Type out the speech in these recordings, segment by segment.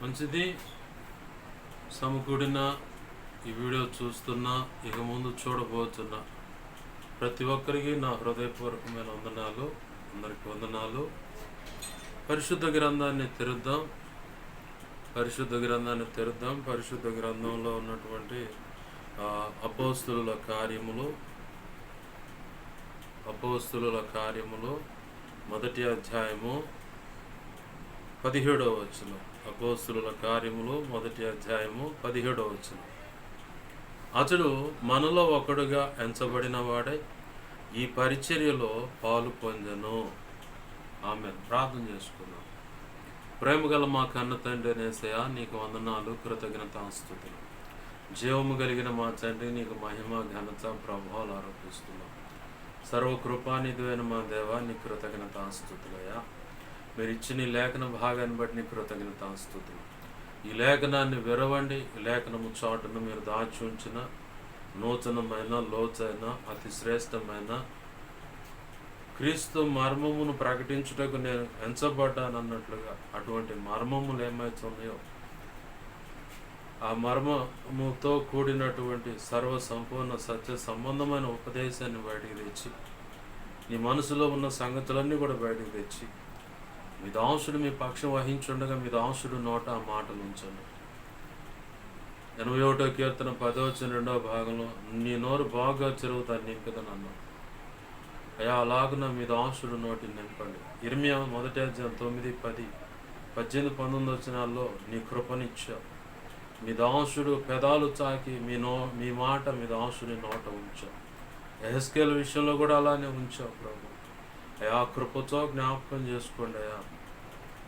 మంచిది. సమకూడిన ఈ వీడియో చూస్తున్న, ఇక ముందు చూడబోతున్న ప్రతి ఒక్కరికి నా హృదయపూర్వకమైన వందనాలు. అందరికి వందనాలు. పరిశుద్ధ గ్రంథాన్ని తెరుద్దాం. పరిశుద్ధ గ్రంథంలో ఉన్నటువంటి అపోస్తుల కార్యములు మొదటి అధ్యాయము 17వ వచనం. అపోస్తుల కార్యములు మొదటి అధ్యాయము 17వ వచనం. అతడు మనలో ఒకడుగా ఎంచబడిన వాడై ఈ పరిచర్యలో పాలు పొందెను. ఆమె ప్రార్థన చేసుకుందాం. ప్రేమగల మా కన్న తండ్రి యేసయ్యా, నీకు వందనాలు, కృతజ్ఞతాస్తుతులు. జీవము కలిగిన మా తండ్రి, నీకు మహిమ, ఘనత, ప్రభావాలు ఆరోపిస్తున్నాం. సర్వకృపానిధివైన మా దేవా, నీ కృతజ్ఞతాస్తుతులయ్యా. మీరు ఇచ్చిన ఈ లేఖన భాగాన్ని బట్టి నీ కృతజ్ఞతాస్తుతులు. ఈ లేఖనాన్ని విరవండి. ఈ లేఖనము చాటును మీరు దాచి ఉంచిన నూతనమైన, లోతైన, అతి శ్రేష్టమైన క్రీస్తు మర్మమును ప్రకటించుటకు నేను ఎంచబడ్డానన్నట్లుగా అటువంటి మర్మములు ఏమైతున్నాయో ఆ మర్మముతో కూడినటువంటి సర్వ సంపూర్ణ సత్య సంబంధమైన ఉపదేశాన్ని బయటికి తెచ్చి, నీ మనసులో ఉన్న సంగతులన్నీ కూడా బయటికి తెచ్చి, మీ దాసుడు మీ పక్షం వహించుండగా మీ దాసుడు నోట ఆ మాటలు ఉంచండి. 81వ కీర్తన 10వ వచనం 2వ భాగంలో నీ నోరు బాగా చెరువుతాను నింపుదని అన్నావు. అయ్యా, అలాగున మీ దాసుడు నోటిని నింపండి. ఇర్మియా మొదటి అధ్యాయం 9, 10, 18, 19 వచనాల్లో నీ కృపనిచ్చావు. మీ దాసుడు పెదాలు చాకి మీ మాట మీ దాసుని నోట ఉంచావు. ఎహెజ్కేలు విషయంలో కూడా అలానే ఉంచావు ప్రభు. అయా, కృపతో జ్ఞాపకం చేసుకోండి అయ్యా.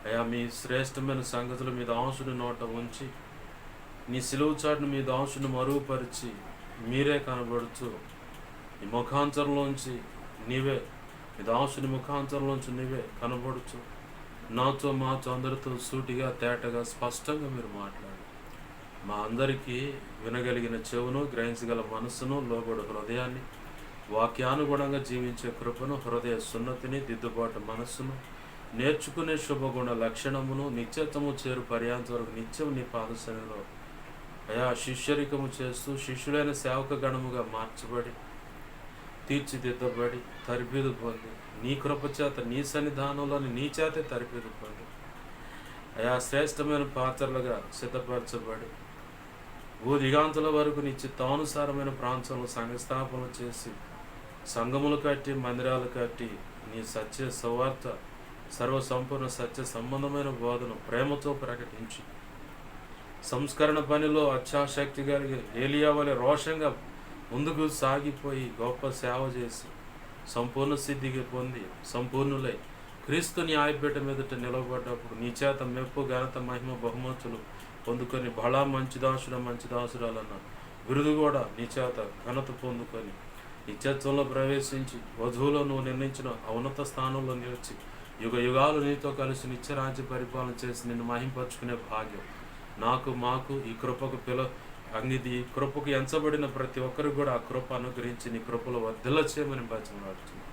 అయా, మీ శ్రేష్టమైన సంగతులు మీ దాసుని నోట ఉంచి, నీ సిలువు చాటును మీ దాసుని మరుగుపరిచి మీరే కనబడుతూ, ఈ ముఖాంతరంలోంచి నీవే, మీ దాసుని ముఖాంతరంలోంచి నీవే కనబడుచు నాతో మాతో అందరితో సూటిగా, తేటగా, స్పష్టంగా మీరు మాట్లాడు. మా అందరికీ వినగలిగిన చెవును, గ్రహించగల మనస్సును, లోబడు హృదయాన్ని, వాక్యానుగుణంగా జీవించే కృపను, హృదయ సున్నతిని, దిద్దుబాటు మనస్సును, నేర్చుకునే శుభగుణ లక్షణమును, నిత్యత్వము చేరు పర్యాంత వరకు నిత్యం నీ పాదసన్నిధిలో అయా శిష్యరికము చేస్తూ శిష్యులైన సేవక గణముగా మార్చబడి, తీర్చిదిద్దబడి, తరబీదు పొంది, నీ కృప చేత నీ సన్నిధానంలోని నీ చేతే తరబీదు పొంది, అయా శ్రేష్టమైన పాత్రలుగా సిద్ధపరచబడి, దిగాంతుల వరకు నీ చిత్తానుసారమైన ప్రాంతంలో సంఘస్థాపన చేసి, సంఘములు కట్టి, మందిరాలు కట్టి, నీ సత్య సువార్త, సర్వసంపూర్ణ సత్య సంబంధమైన బోధను ప్రేమతో ప్రకటించి, సంస్కరణ పనిలో అత్యాశక్తి కలిగి ఏలియా వలె రోషంగా ముందుకు సాగిపోయి గొప్ప సేవ చేసి సంపూర్ణ సిద్ధికి పొంది సంపూర్ణులై క్రీస్తు న్యాయపీఠ మీదట నిలబడ్డప్పుడు నీ చేత మెప్పు, ఘనత, మహిమ, బహుమతులు పొందుకొని బలా మంచి దాసురాలన్న బిరుదు కూడా నీ చేత ఘనత పొందుకొని నిత్యత్వంలో ప్రవేశించి వధువులో నువ్వు నిర్ణయించిన ఉన్నత స్థానంలో నిలిచి యుగ యుగాలు నీతో కలిసి నిత్యరాజ్య పరిపాలన చేసి నిన్ను మహింపరుచుకునే భాగ్యం మాకు ఈ కృపకు ఈ కృపకు ఎంచబడిన ప్రతి ఒక్కరికి కూడా ఆ కృప అనుగ్రహించి నీ కృపలో వర్ధిల్ల చేయమని బతిమలాడుతున్నాను.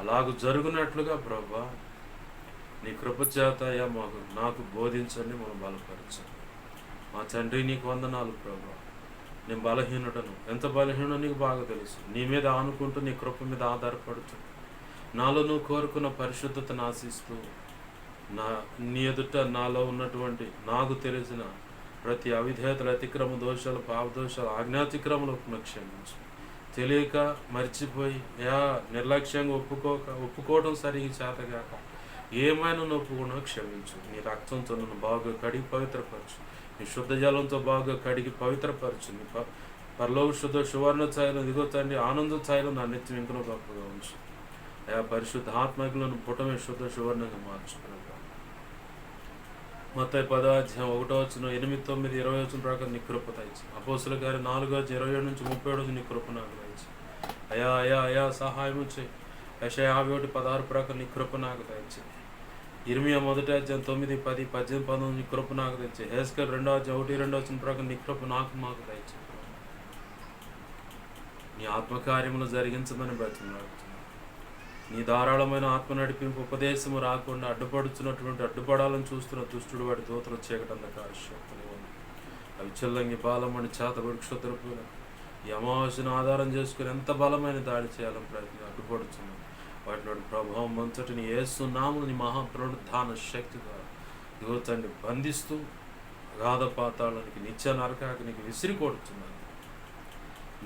అలాగూ జరుగునట్లుగా ప్రభా నీ కృప చేత నాకు బోధించండి, మనం బలపరచండి. మా తండ్రి, నీకు వందనాలు ప్రభా. నేను బలహీనుడను, ఎంత బలహీనో నీకు బాగా తెలుసు. నీ మీద ఆనుకుంటూ నీ కృప మీద ఆధారపడుతూ నాలో నువ్వు కోరుకున్న పరిశుద్ధతను ఆశిస్తూ నీ ఎదుట నాలో ఉన్నటువంటి నాకు తెలిసిన ప్రతి అవిధేయతలు, అతిక్రమ దోషాలు, పాపదోషాలు, ఆజ్ఞాతిక్రమలను క్షమించు. తెలియక మర్చిపోయి నిర్లక్ష్యంగా ఒప్పుకోవడం సరిగ్గా చేతగాక ఏమైనా ఒప్పుకున్నా క్షమించు. నీ రక్తంతో నన్ను బాగా కడిగి పవిత్రపరచు. నీ శుద్ధ జలంతో బాగా కడిగి పవిత్రపరచు. నీ పరలోక శుద్ధ సువర్ణ ఛాయలు ఇదిగో తండ్రి, ఆనంద ఛాయలు నా నిత్యం ఇంకనూ గొప్పగా ఉంచు. పరిశుద్ధ ఆత్మకులను పుటమే శుద్ధ సువర్ణంగా మార్చుకున్నాను. మత్తయి 10వ అధ్యాయం 1వ వచనం 8, 9, 20 వచనం ప్రకారం నీ కృప దయచేయి. అపోస్తుల కార్యం 4వ అధ్యాయం 27 నుంచి 37 నీ కృప నాకు దయచేయి. అయా సహాయం చేయి. యెషయా 51:16 ప్రకారం నీ కృప నాకు దయచేయి. ఇర్మియా మొదటి అధ్యాయం 9, 10, 18, 19 నీ కృప నాకు దయచేయి. ఎహెజ్కేలు 2వ అధ్యాయం 1, 2 వచనం ప్రకారం నీ కృప మాకు దయచేయి. నీ ఆత్మకార్యములు జరిగించమని బ్రతిమలాడుతున్నాను. నీ ధారాళమైన ఆత్మ నడిపింపు ఉపదేశము రాకుండా అడ్డుపడాలని చూస్తున్న దుష్టుడు వాడి దూతలు చీకటి అంధకార శక్తులు ఉంది. అవి చెల్లంగి బాలమని చేతబడి క్షుద్రపూల ఈ అమావాస్యను ఆధారం చేసుకుని ఎంత బలమైన దాడి చేయాలని ప్రయత్నం అడ్డుపడుతున్నాం. వాటి ప్రభావం అంతటిని యేసు నామమున నీ మహాపునరుత్థాన శక్తి ద్వారా ఇదిగో తండ్రి బంధిస్తూ అగాధ పాతాళానికి నిత్య నరకానికి విసిరి కొడుతున్నాను.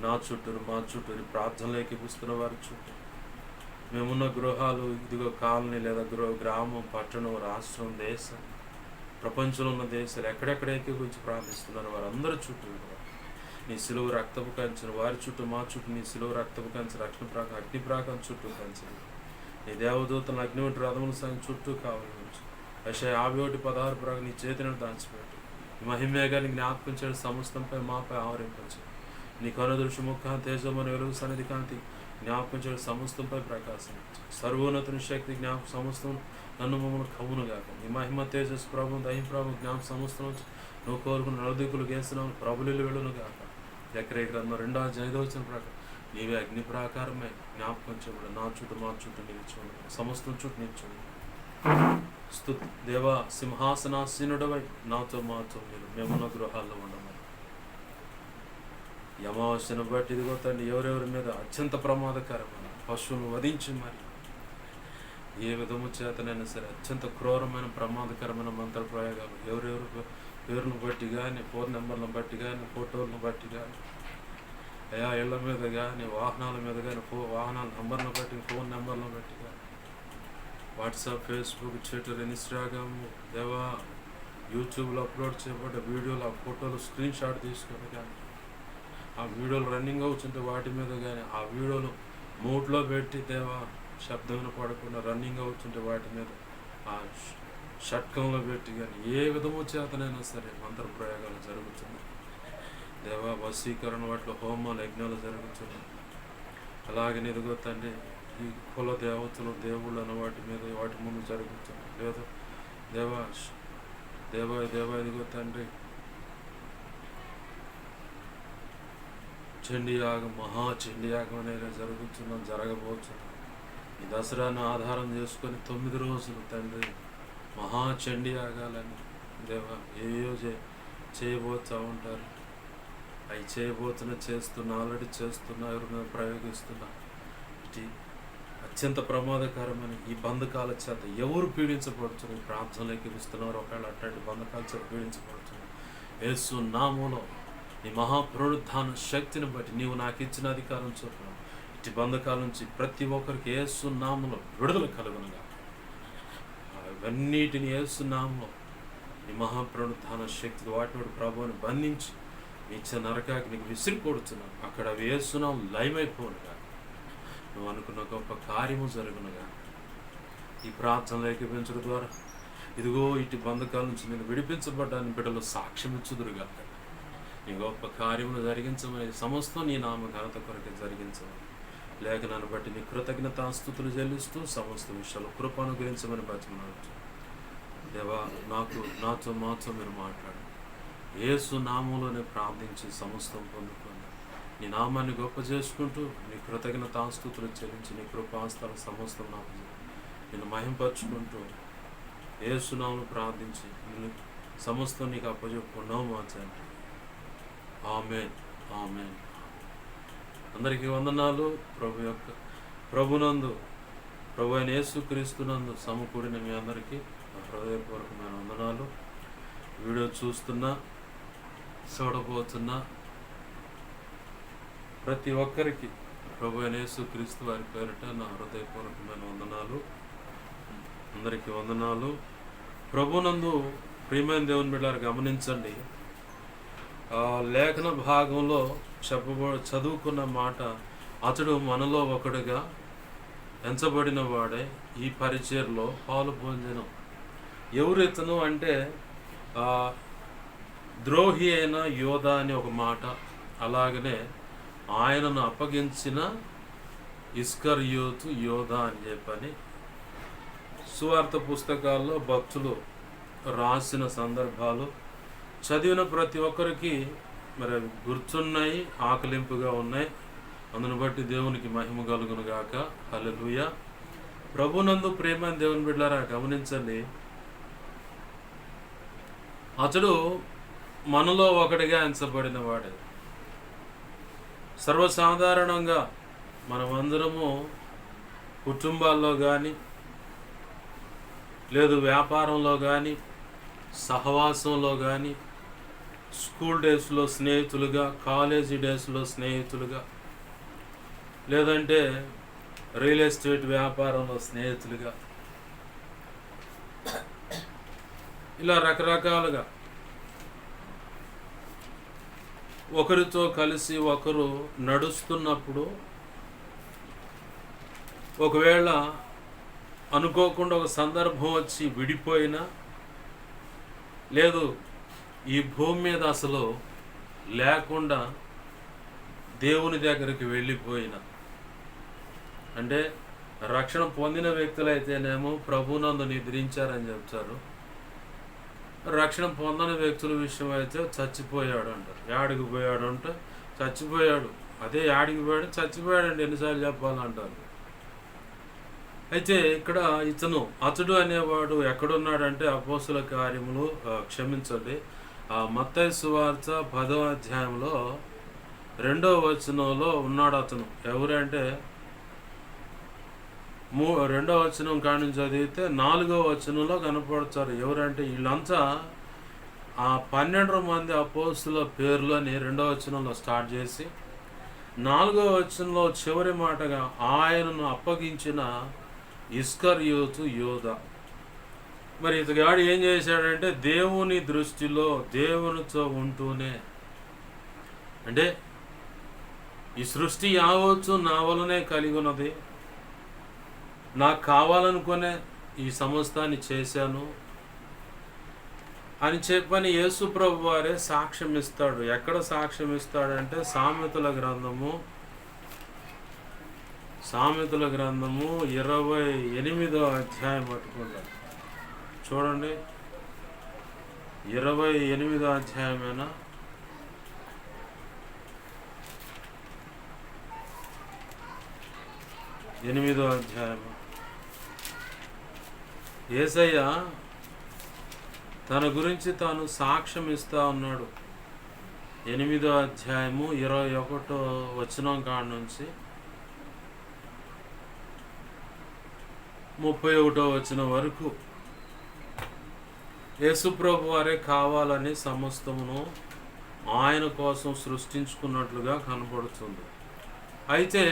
నా చుట్టూరు మా చుట్టూరు ప్రార్థనలోకి పుస్తున్న వారి చుట్టూ మేమున్న గృహాలు, ఇదిగో కాలనీ లేదా గ్రామం, పట్టణం, రాష్ట్రం, దేశం, ప్రపంచంలో ఉన్న దేశాలు ఎక్కడెక్కడైతే గురించి ప్రార్థిస్తున్నారు వారందరి చుట్టూ నీ సిలువ రక్తపు కంచెను, వారి చుట్టూ మా చుట్టూ నీ సిలువ రక్తపు కంచె అగ్ని ప్రాకం చుట్టూ కంచెను, నీ దేవదూతలను అగ్నివంటి రథముల సంఖ్య చుట్టూ కావాలి ఉంచు. యెషయా 51:16 ప్రకారం నీ చేతిని దాచిపెట్టు. మహిమేగాన్ని జ్ఞాపకం చేయడం సమస్తంపై మాపై ఆవరింపచ్చు. నీ కనుదృష్టి ముఖ తేజమని వెలుగు సన్నిధి కాంతి జ్ఞాపకం చేయడం సమస్తంపై ప్రకాశించు. సర్వోన్నతుని శక్తి జ్ఞాపకం సమస్తం నన్ను మమ్మల్ని కవునుగాక. నీ మహిమ తేజస్ ప్రభు దహి ప్రభు జ్ఞాపకం సమస్తం నువ్వు కోరుకున్న నలుదిక్కులు గేస్తున్నావు ప్రభులు వెళును గాక. ఎకరే గ్రంథం 2:5 ప్రకారం నీవే అగ్ని ప్రాకారమే జ్ఞాపకం చేయబడి నా చుట్టూ మా చుట్టూ నిలిచి సమస్తం చుట్టూ నిలిచి స్తుతి దేవా సింహాసనాసీనుడవై నాతో మాతో మీరు మేమున్న గృహాల్లో ఉండమని. ఈ అమావాస్యను బట్టి ఇదిగో తండ్రి ఎవరెవరి మీద అత్యంత ప్రమాదకరమైన పశువులను వధించి మరి ఏ విధము చేతనైనా సరే అత్యంత క్రూరమైన ప్రమాదకరమైన మంత్ర ప్రయోగాలు ఎవరెవరి పేరును బట్టి కానీ, ఫోన్ నెంబర్లను బట్టి కానీ, ఫోటోలను బట్టి కానీ, అయా ఇళ్ల మీద కానీ, వాహనాల మీద కానీ, వాహనాల నెంబర్లను బట్టి, ఫోన్ నెంబర్లను బట్టి కానీ, వాట్సాప్, ఫేస్బుక్, ట్విట్టర్, ఇన్స్టాగ్రామ్, దేవా యూట్యూబ్లో అప్లోడ్ చేయబడ్డ వీడియోలు, ఆ ఫోటోలు స్క్రీన్ షాట్ తీసుకొని కానీ, ఆ వీడియోలు రన్నింగ్ అవుతుంటే వాటి మీద కానీ, ఆ వీడియోలు మూట్లో పెట్టి దేవా శబ్దం పడకుండా రన్నింగ్ అవుతుంటే వాటి మీద ఆ షట్కంలో పెట్టి కానీ ఏ విధము చేతనైనా సరే మంత్ర ప్రయోగాలు జరుగుతున్నాయి. దేవా వశీకరణ వాటిలో హోమాలు, యజ్ఞాలు జరుగుతున్నాయి. అలాగే ఎదుగో తండ్రి ఈ కుల దేవతలు, దేవుళ్ళు అన్న వాటి ముందు జరుగుతున్నాయి. లేదు దేవా దేవా దేవా ఎదుగో తండ్రి చండీయాగం, చండీయాగం అనేది జరగబోతున్నాం. ఈ దసరాను ఆధారం చేసుకొని 9 రోజులు తండ్రి చండీయాగాలని దేవా ఏయో చేయబోతూ ఉంటారు. అవి చేస్తున్నా ఆల్రెడీ చేస్తున్నా, ఎవరి మీద ప్రయోగిస్తున్నా. ఇటు అత్యంత ప్రమాదకరమైన ఈ బంధకాల చేత ఎవరు పీడించబడుతున్నారు, ప్రార్థనలోకి ఇస్తున్నారు. ఒకవేళ అట్లాంటి బంధకాల చేత పీడించబడుతున్నారు, యేసు నామములో నీ మహాపునరుత్థాన శక్తిని బట్టి నీవు నాకు ఇచ్చిన అధికారం చొప్పున ఇటు బంధకాల నుంచి ప్రతి ఒక్కరికి యేసు నామములో విడుదల కలుగునుగా. అవన్నిటిని యేసు నామములో నీ మహాపునరుత్థాన శక్తి వాటిని ప్రభువుని బంధించి నిత్య నరకాకి నీకు విసిరిపోడుతున్నావు. అక్కడ అవి యేసు నామములో లయమైపోనుగా. నువ్వు అనుకున్న గొప్ప కార్యము జరుగునుగా. ఈ ప్రార్థనలు ఏకీపించడం ద్వారా ఇదిగో ఇటు బంధకాల నుంచి నేను విడిపించబడ్డాన్ని బిడ్డలు సాక్ష్యం ఇచ్చుదురుగా. నీ గొప్ప కార్యములు జరిగించమని సమస్తం నీ నామ ఘనత కొరకే జరిగించమని లేఖనాన్ని బట్టి నీ కృతజ్ఞతాస్తుతులు చెల్లిస్తూ సమస్త విషయాలు కృప అనుగ్రహించమని బతిమలాడు. దేవా నాతో మాతో మీరు మాట్లాడు. యేసు నామంలోనే ప్రార్థించి సమస్తం పొందుకొని నీ నామాన్ని గొప్ప చేసుకుంటూ నీ కృతజ్ఞతాస్తుతులు చెల్లించి నీ కృపాస్తాల సమస్తం నాకు నేను మహింపరచుకుంటూ యేసు నామములో ప్రార్థించి నేను సమస్తం నీకు అప్పచెప్పుకున్నావు మా తండ్రి. ఆమేన్ ఆమేన్. అందరికీ వందనాలు. ప్రభునందు ప్రభు అయిన యేసుక్రీస్తునందు సమకూడిన మీ అందరికీ హృదయపూర్వకమైన వందనాలు. వీడియో చూస్తున్నా చూడబోతున్నా ప్రతి ఒక్కరికి ప్రభు అయిన యేసుక్రీస్తు వారి పేరిట నా హృదయపూర్వకమైన వందనాలు. అందరికీ వందనాలు. ప్రభునందు ప్రియమైన దేవుని బిడ్డలారా గమనించండి. లేఖన భాగంలో చదువుకున్న మాట, అతడు మనలో ఒకడుగా ఎంచబడిన వాడే ఈ పరిచర్లో పాలు పొందెను. ఎవరు ఇతను అంటే ద్రోహి అయిన యోధ అని ఒక మాట, అలాగనే ఆయనను అప్పగించిన ఇస్కరియోతు యోధ అని చెప్పని సువార్త పుస్తకాల్లో భక్తులు రాసిన సందర్భాలు చదివిన ప్రతి ఒక్కరికి మరి గుర్తున్నాయి, ఆకలింపుగా ఉన్నాయి. అందును బట్టి దేవునికి మహిమ కలుగును గాక. హల్లెలూయా. ప్రభునందు ప్రేమ దేవుని బిడ్డలారా గమనించండి, అతడు మనలో ఒకటిగా ఎంచబడిన వాడు. సర్వసాధారణంగా మనమందరము కుటుంబాల్లో కానీ, లేదు వ్యాపారంలో కానీ, సహవాసంలో కానీ, స్కూల్ డేస్లో స్నేహితులుగా, కాలేజీ డేస్లో స్నేహితులుగా, లేదంటే రియల్ ఎస్టేట్ వ్యాపారంలో స్నేహితులుగా, ఇలా రకరకాలుగా ఒకరితో కలిసి ఒకరు నడుస్తున్నప్పుడు ఒకవేళ అనుకోకుండా ఒక సందర్భం వచ్చి విడిపోయినా, లేదు ఈ భూమి మీద అసలు లేకుండా దేవుని దగ్గరికి వెళ్ళిపోయినా, అంటే రక్షణ పొందిన వ్యక్తులైతేనేమో ప్రభునందు నిద్రించారని చెప్తారు. రక్షణ పొందని వ్యక్తుల విషయం అయితే చచ్చిపోయాడు అంటారు. యాడికి పోయాడు అంటే చచ్చిపోయాడు. అదే యాడికి పోయాడు, చచ్చిపోయాడండి, ఎన్నిసార్లు చెప్పాలంటారు. అయితే ఇక్కడ అతడు అనేవాడు ఎక్కడున్నాడంటే అపోస్తుల కార్యములు క్షమించండి మత్తయి సువార్త 10వ అధ్యాయంలో 2వ వచనంలో ఉన్నాడు అతను. ఎవరంటే 2వ వచనం కాడి నుంచి చదివితే 4వ వచనంలో కనపడతారు. ఎవరంటే వీళ్ళంతా ఆ 12 మంది అపోస్తుల పేర్లు అని 2వ వచనంలో స్టార్ట్ చేసి 4వ వచనంలో చివరి మాటగా ఆయనను అప్పగించిన ఇస్కరియోతు యోధ. మరి ఇతగాడు ఏం చేశాడంటే దేవుని దృష్టిలో దేవునితో ఉంటూనే, అంటే ఈ సృష్టి యావత్తు నా వలనే కలిగి ఉన్నది, నాకు కావాలనుకునే ఈ సమస్తాన్ని చేశాను అని చెప్పని యేసు ప్రభు వారే సాక్ష్యం ఇస్తాడు. ఎక్కడ సాక్ష్యం ఇస్తాడంటే సామెతల గ్రంథము 28వ అధ్యాయం పట్టుకుంటాడు. చూడండి, 28వ అధ్యాయమేనా? 8వ అధ్యాయం. యేసయ్య తన గురించి తాను సాక్ష్యం ఇస్తా ఉన్నాడు. 8వ అధ్యాయము 21వ వచనం కాడ నుంచి 31వ వచనం వరకు యేసుప్రభు వారే కావాలని సమస్తమును ఆయన కోసం సృష్టించుకున్నట్లుగా కనబడుతుంది. అయితే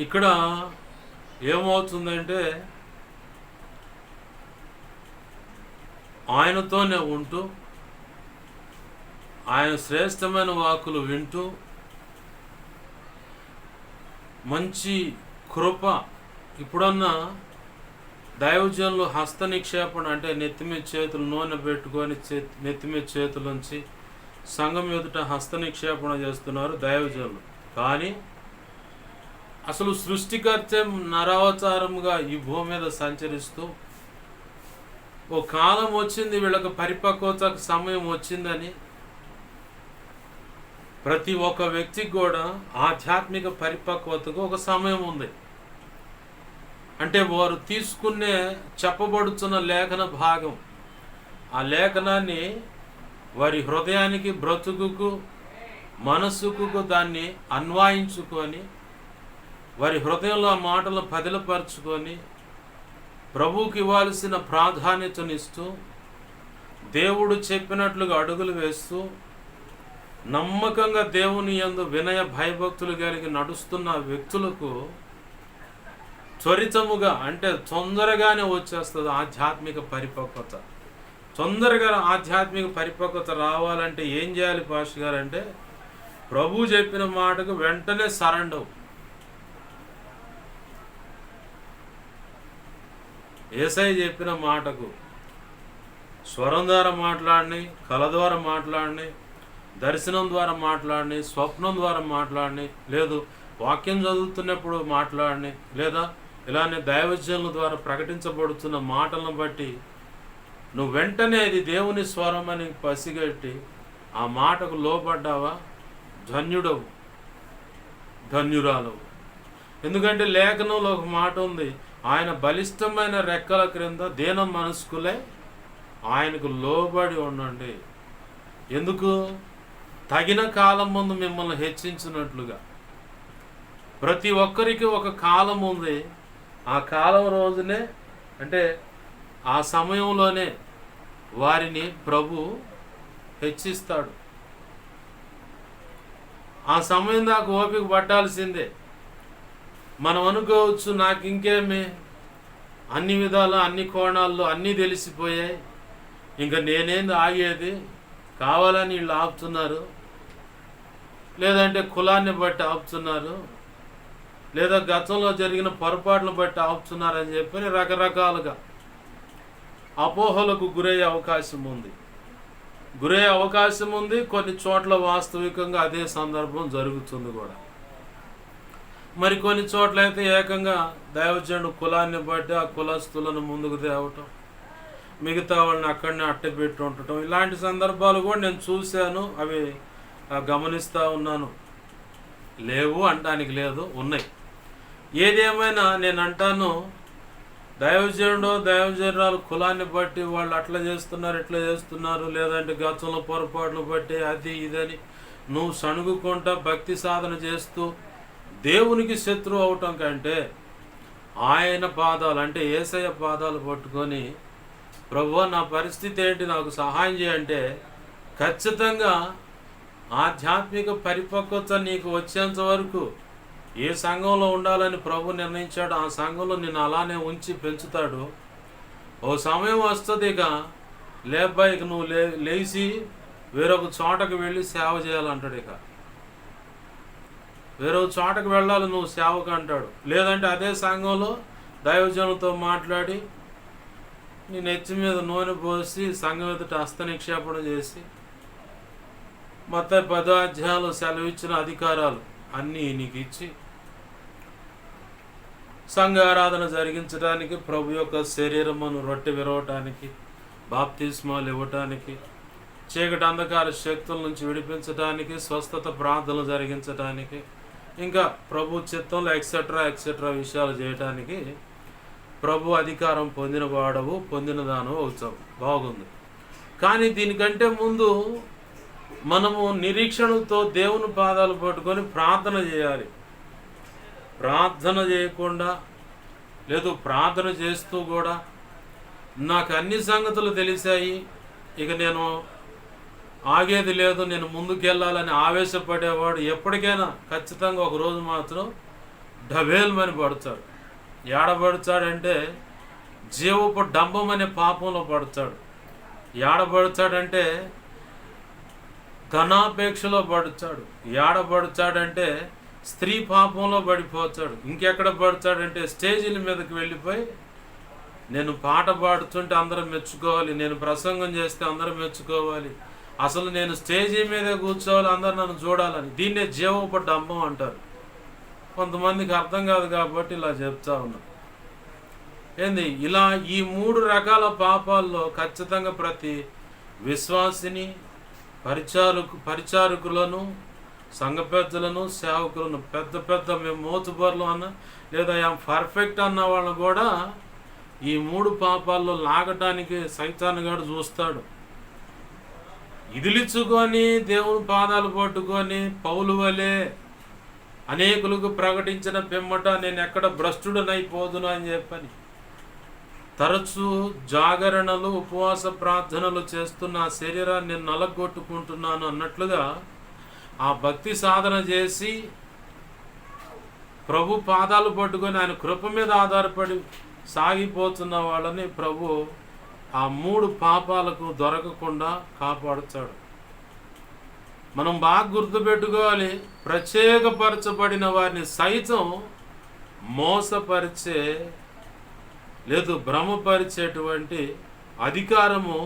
ఇక్కడ ఏమవుతుందంటే ఆయనతోనే ఉంటూ ఆయన శ్రేష్టమైన వాక్కులు వింటూ మంచి కృప, ఇప్పుడన్నా దైవజనులు హస్త నిక్షేపణ అంటే నెత్తిమీద చేతులు నూనె పెట్టుకొని నెత్తిమీద చేతులుంచి సంఘం ఎదుట హస్త నిక్షేపణ చేస్తున్నారు దైవజనులు. కానీ అసలు సృష్టికర్త నరావతారముగా ఈ భూమి మీద సంచరిస్తూ ఓ కాలం వచ్చింది, వీళ్ళకి పరిపక్వతకు సమయం వచ్చిందని, ప్రతి ఒక్క వ్యక్తికి కూడా ఆధ్యాత్మిక పరిపక్వతకు ఒక సమయం ఉంది. అంటే వారు తీసుకునే చెప్పబడుతున్న లేఖన భాగం, ఆ లేఖనాన్ని వారి హృదయానికి, బ్రతుకుకు, మనస్సుకు దాన్ని అన్వయించుకొని వారి హృదయంలో ఆ మాటలను పదిలపరుచుకొని ప్రభువుకి ఇవ్వాల్సిన ప్రాధాన్యతనిస్తూ దేవుడు చెప్పినట్లుగా అడుగులు వేస్తూ నమ్మకంగా దేవుని యందు వినయ భయభక్తులు కలిగి నడుస్తున్న వ్యక్తులకు త్వరితముగా, అంటే తొందరగానే వచ్చేస్తుంది ఆధ్యాత్మిక పరిపక్వత. తొందరగా ఆధ్యాత్మిక పరిపక్వత రావాలంటే ఏం చేయాలి పాస్టర్ గారు అంటే, ప్రభు చెప్పిన మాటకు వెంటనే సరెండర్. యేసయ్య చెప్పిన మాటకు స్వరం ద్వారా మాట్లాడిని, కళ ద్వారా మాట్లాడిని, దర్శనం ద్వారా మాట్లాడిని, స్వప్నం ద్వారా మాట్లాడిని, లేదు వాక్యం చదువుతున్నప్పుడు మాట్లాడిని, లేదా ఇలానే దైవజనుల ద్వారా ప్రకటించబడుతున్న మాటలను బట్టి నువ్వు వెంటనే ఇది దేవుని స్వరం అని పసిగట్టి ఆ మాటకు లోబడ్డావా, ధన్యుడవు, ధన్యురాలవు. ఎందుకంటే లేఖనంలో ఒక మాట ఉంది, ఆయన బలిష్టమైన రెక్కల క్రింద దీన మనస్కులే ఆయనకు లోబడి ఉండండి. ఎందుకు? తగిన కాలం ముందు మిమ్మల్ని హెచ్చించినట్లుగా. ప్రతి ఒక్కరికి ఒక కాలం ఉంది. ఆ కాలం రోజునే, అంటే ఆ సమయంలోనే వారిని ప్రభు హెచ్చిస్తాడు. ఆ సమయం దాకా ఓపిక పట్టాల్సిందే. మనం అనుకోవచ్చు, నాకు ఇంకేమి, అన్ని విధాలు అన్ని కోణాల్లో అన్నీ తెలిసిపోయాయి, ఇంకా నేనేంది ఆగేది, కావాలని వీళ్ళు ఆపుతున్నారు, లేదంటే కులాన్ని బట్టి ఆపుతున్నారు, లేదా గతంలో జరిగిన పొరపాట్లను బట్టి ఆపుతున్నారని చెప్పి రకరకాలుగా అపోహలకు గురయ్యే అవకాశం ఉంది. కొన్ని చోట్ల వాస్తవికంగా అదే సందర్భం జరుగుతుంది కూడా. మరి కొన్ని చోట్ల అయితే ఏకంగా దైవజనుడు కులాన్ని బట్టి ఆ కులస్తులను ముందుకు తేవటం, మిగతా వాళ్ళని అక్కడనే అట్టపెట్టి ఉండటం, ఇలాంటి సందర్భాలు కూడా నేను చూశాను. అవి గమనిస్తూ ఉన్నాను. లేవు అంటానికి లేదు, ఉన్నాయి. ఏదేమైనా నేను అంటాను, దైవజనురాలు కులాన్ని బట్టి వాళ్ళు అట్లా చేస్తున్నారు, ఇట్లా చేస్తున్నారు, లేదంటే గతంలో పొరపాట్లు బట్టి అది ఇదని నువ్వు సణుగుకుంటా భక్తి సాధన చేస్తూ దేవునికి శత్రువు అవటం కంటే ఆయన పాదాలు, అంటే యేసయ్య పాదాలు పట్టుకొని, ప్రభువా నా పరిస్థితి ఏంటి, నాకు సహాయం చేయంటే ఖచ్చితంగా ఆధ్యాత్మిక పరిపక్వత నీకు వచ్చేంత వరకు ఏ సంఘంలో ఉండాలని ప్రభు నిర్ణయించాడు ఆ సంఘంలో నిన్ను అలానే ఉంచి పెంచుతాడు. ఓ సమయం వస్తుంది, ఇక లేబ్బా, ఇక నువ్వు లేచి వేరొక చోటకు వెళ్ళి సేవ చేయాలంటాడు. ఇక వేరొక చోటకు వెళ్ళాలి నువ్వు సేవకు అంటాడు. లేదంటే అదే సంఘంలో దైవజనులతో మాట్లాడి నీ నెత్తి మీద నూనె పోసి సంఘం ఎదుట హస్త నిక్షేపణ చేసి మొత్తం 10 అధ్యాయాలు సెలవిచ్చిన అధికారాలు అన్నీ నీకు ఇచ్చి సంఘ ఆరాధన జరిగించడానికి, ప్రభు యొక్క శరీరమును రొట్టె విరవటానికి, బాప్తిస్మాలు ఇవ్వటానికి, చీకటి అంధకార శక్తుల నుంచి విడిపించడానికి, స్వస్థత ప్రార్థనలు జరిగించడానికి, ఇంకా ప్రభు చిత్తంలో ఎక్సెట్రా విషయాలు చేయటానికి ప్రభు అధికారం పొందిన వాడవు, పొందిన దానవు అవుతావు. బాగుంది. కానీ దీనికంటే ముందు మనము నిరీక్షణతో దేవుని పాదాలు పట్టుకొని ప్రార్థన చేయాలి. ప్రార్థన చేయకుండా, లేదు ప్రార్థన చేస్తూ కూడా నాకు అన్ని సంగతులు తెలిసాయి, ఇక నేను ఆగేది లేదు, నేను ముందుకెళ్ళాలని ఆవేశపడేవాడు ఎప్పటికైనా ఖచ్చితంగా ఒకరోజు మాత్రం డబేల్మని పడతాడు. ఏడబడతాడంటే జీవపు డంబం అనే పాపంలో పడతాడు. ఏడబడతాడంటే ధనాపేక్షలో పడుతాడు. ఏడబడతాడంటే స్త్రీ పాపంలో పడిపోతాడు. ఇంకెక్కడ పడతాడంటే స్టేజీల మీదకి వెళ్ళిపోయి, నేను పాట పాడుతుంటే అందరం మెచ్చుకోవాలి, నేను ప్రసంగం చేస్తే అందరం మెచ్చుకోవాలి, అసలు నేను స్టేజీ మీదే కూర్చోవాలి, అందరు నన్ను చూడాలని. దీన్నే జీవపు డంబం అంటారు. కొంతమందికి అర్థం కాదు కాబట్టి ఇలా చెప్తా ఉన్నా. ఏంది ఇలా ఈ 3 రకాల పాపాల్లో ఖచ్చితంగా ప్రతి విశ్వాసిని, పరిచారకులను, సంఘ పెద్దలను, సేవకులను, పెద్ద మేము మోతుబర్లు అన్న, లేదా పర్ఫెక్ట్ అన్న వాళ్ళని కూడా ఈ 3 పాపాల్లో లాగటానికి సైతానుగాడు చూస్తాడు. ఇదిలిచుకొని దేవుని పాదాలు పట్టుకొని పౌలు వలె అనేకులకు ప్రకటించిన పిమ్మట నేను ఎక్కడ భ్రష్టుడనైపోదును అని చెప్పని తరచూ జాగరణలు, ఉపవాస ప్రార్థనలు చేస్తున్న ఆ శరీరాన్ని నేను నలగొట్టుకుంటున్నాను అన్నట్లుగా ఆ భక్తి సాధన చేసి ప్రభు పాదాలు పట్టుకొని ఆయన కృప మీద ఆధారపడి సాగిపోతున్న వాళ్ళని ప్రభు ఆ 3 పాపాలకు దొరకకుండా కాపాడుతాడు. మనం బాగా గుర్తుపెట్టుకోవాలి, ప్రత్యేకపరచబడిన వారిని సైతం మోసపరిచే, లేదు భ్రమపరిచేటువంటి అధికారము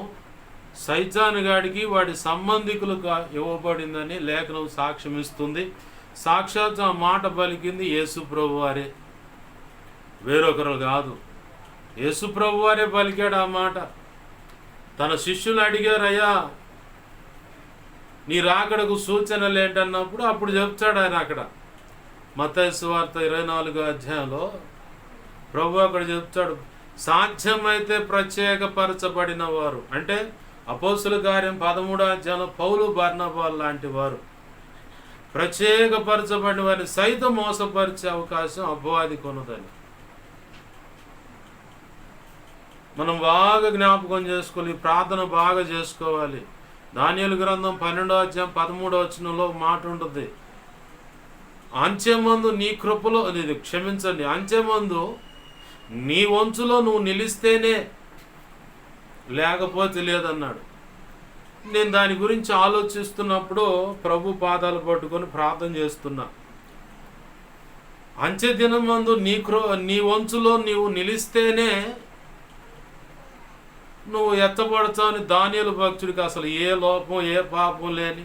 సైతానుగాడికి, వాడి సంబంధికులకు ఇవ్వబడిందని లేఖనం సాక్ష్యం ఇస్తుంది. సాక్షాత్ ఆ మాట పలికింది యేసు ప్రభు వారే, వేరొకరు కాదు. యేసు ప్రభు వారే పలికాడు ఆ మాట. తన శిష్యులు అడిగారు, అయ్యా నీ రాకడకు సూచనలు ఏంటన్నప్పుడు అప్పుడు చెప్తాడు ఆయన అక్కడ, మత్తయి సువార్త 24వ అధ్యాయంలో ప్రభు అక్కడ చెప్తాడు, సాధ్యమైతే ప్రత్యేకపరచబడిన వారు, అంటే అపోస్తుల కార్యం 13వ అధ్యాయంలో పౌలు బర్నబాలు లాంటి వారు, ప్రత్యేకపరచబడిన వారిని సైతం మోసపరిచే అవకాశం అపవాదికి ఉన్నదని మనం బాగా జ్ఞాపకం చేసుకోవాలి. ప్రార్థన బాగా చేసుకోవాలి. దానియేలు గ్రంథం 12వ అధ్యాయం 13వ వచనంలో మాట ఉంటుంది, అంచెమందు నీ కృపలో క్షమించండి, అంచెమందు నీ వంచులో నువ్వు నిలిస్తేనే, లేకపోతే లేదన్నాడు. నేను దాని గురించి ఆలోచిస్తున్నప్పుడు ప్రభు పాదాలు పట్టుకొని ప్రార్థన చేస్తున్నా. అంచె దినం మందు నీ వంచులో నీవు నిలిస్తేనే నువ్వు ఎత్తబడతావని దానియేలు భక్తుడికి అసలు ఏ లోపం ఏ పాపం లేని,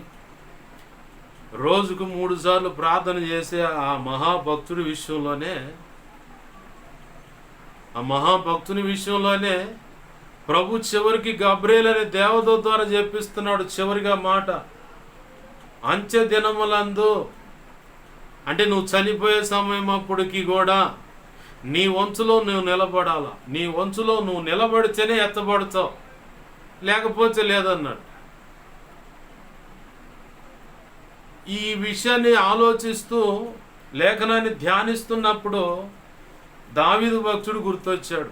రోజుకు 3 సార్లు ప్రార్థన చేసే ఆ మహాభక్తుడి విషయంలోనే ప్రభు చివరికి గబ్రియేలు అనే దేవదూత ద్వారా చెప్పిస్తున్నాడు. చివరిగా మాట, అంచె దినములందు, అంటే నువ్వు చనిపోయే సమయం అప్పటికి కూడా నీ వంచులో నువ్వు నిలబడాలా, నీ వంచులో నువ్వు నిలబడితేనే ఎత్తబడతావు, లేకపోతే లేదన్నాడు. ఈ విషయాన్ని ఆలోచిస్తూ లేఖనాన్ని ధ్యానిస్తున్నప్పుడు దావీదు భక్తుడు గుర్తొచ్చాడు.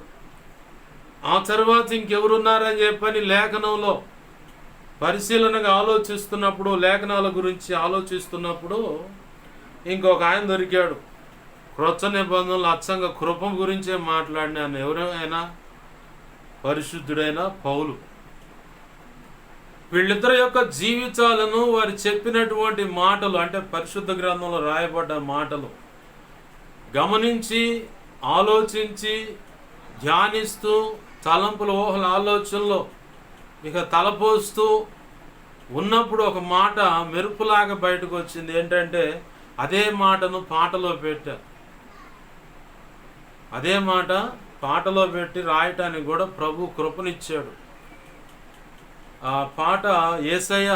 ఆ తర్వాత ఇంకెవరున్నారని చెప్పని లేఖనంలో పరిశీలనగా ఆలోచిస్తున్నప్పుడు, లేఖనాల గురించి ఆలోచిస్తున్నప్పుడు ఇంకొక ఆయన దొరికాడు. క్రొత్త నిబంధనలు అచ్చంగా కృప గురించే మాట్లాడినాను. ఎవరైనా పరిశుద్ధుడైన పౌలు. వీళ్ళిద్దరి యొక్క జీవితాలను వారు చెప్పినటువంటి మాటలు, అంటే పరిశుద్ధ గ్రంథంలో రాయబడ్డ మాటలు గమనించి ఆలోచించి ధ్యానిస్తూ తలంపుల ఊహల ఆలోచనలో ఇక తలపోస్తూ ఉన్నప్పుడు ఒక మాట మెరుపులాగా బయటకు వచ్చింది. ఏంటంటే అదే మాటను పాటలో పెట్టా. అదే మాట పాటలో పెట్టి రాయటానికి కూడా ప్రభు కృపనిచ్చాడు. ఆ పాట యేసయ్య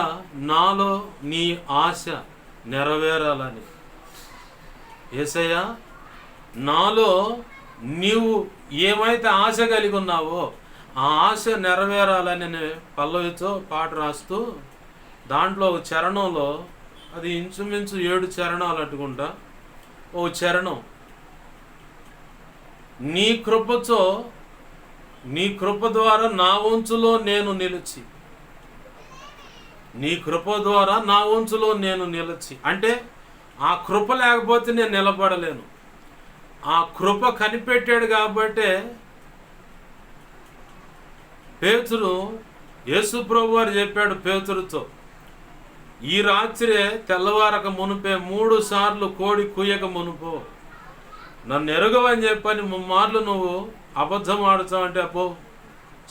నాలో నీ ఆశ నెరవేరాలని. యేసయ్య నాలో నీవు ఏమైతే ఆశ కలిగి ఉన్నావో ఆ ఆశ నెరవేరాలని పల్లవితో పాట రాస్తూ దాంట్లో ఒక చరణంలో, అది ఇంచుమించు 7 చరణాలు అట్టుకుంటా, ఓ చరణం, నీ కృప ద్వారా నా వంచులో నేను నిలిచి, నీ కృప ద్వారా నా వంచులో నేను నిలిచి, అంటే ఆ కృప లేకపోతే నేను నిలబడలేను. ఆ కృప కనిపెట్టాడు కాబట్టే పేతురు, యేసు ప్రభు వారు చెప్పాడు పేతురుతో, ఈ రాత్రే తెల్లవారక మునుపే 3 సార్లు కోడి కుయ్యక మునుపు నన్ను ఎరుగవని చెప్పని 3 మార్లు నువ్వు అబద్ధం ఆడుతావంటే అపో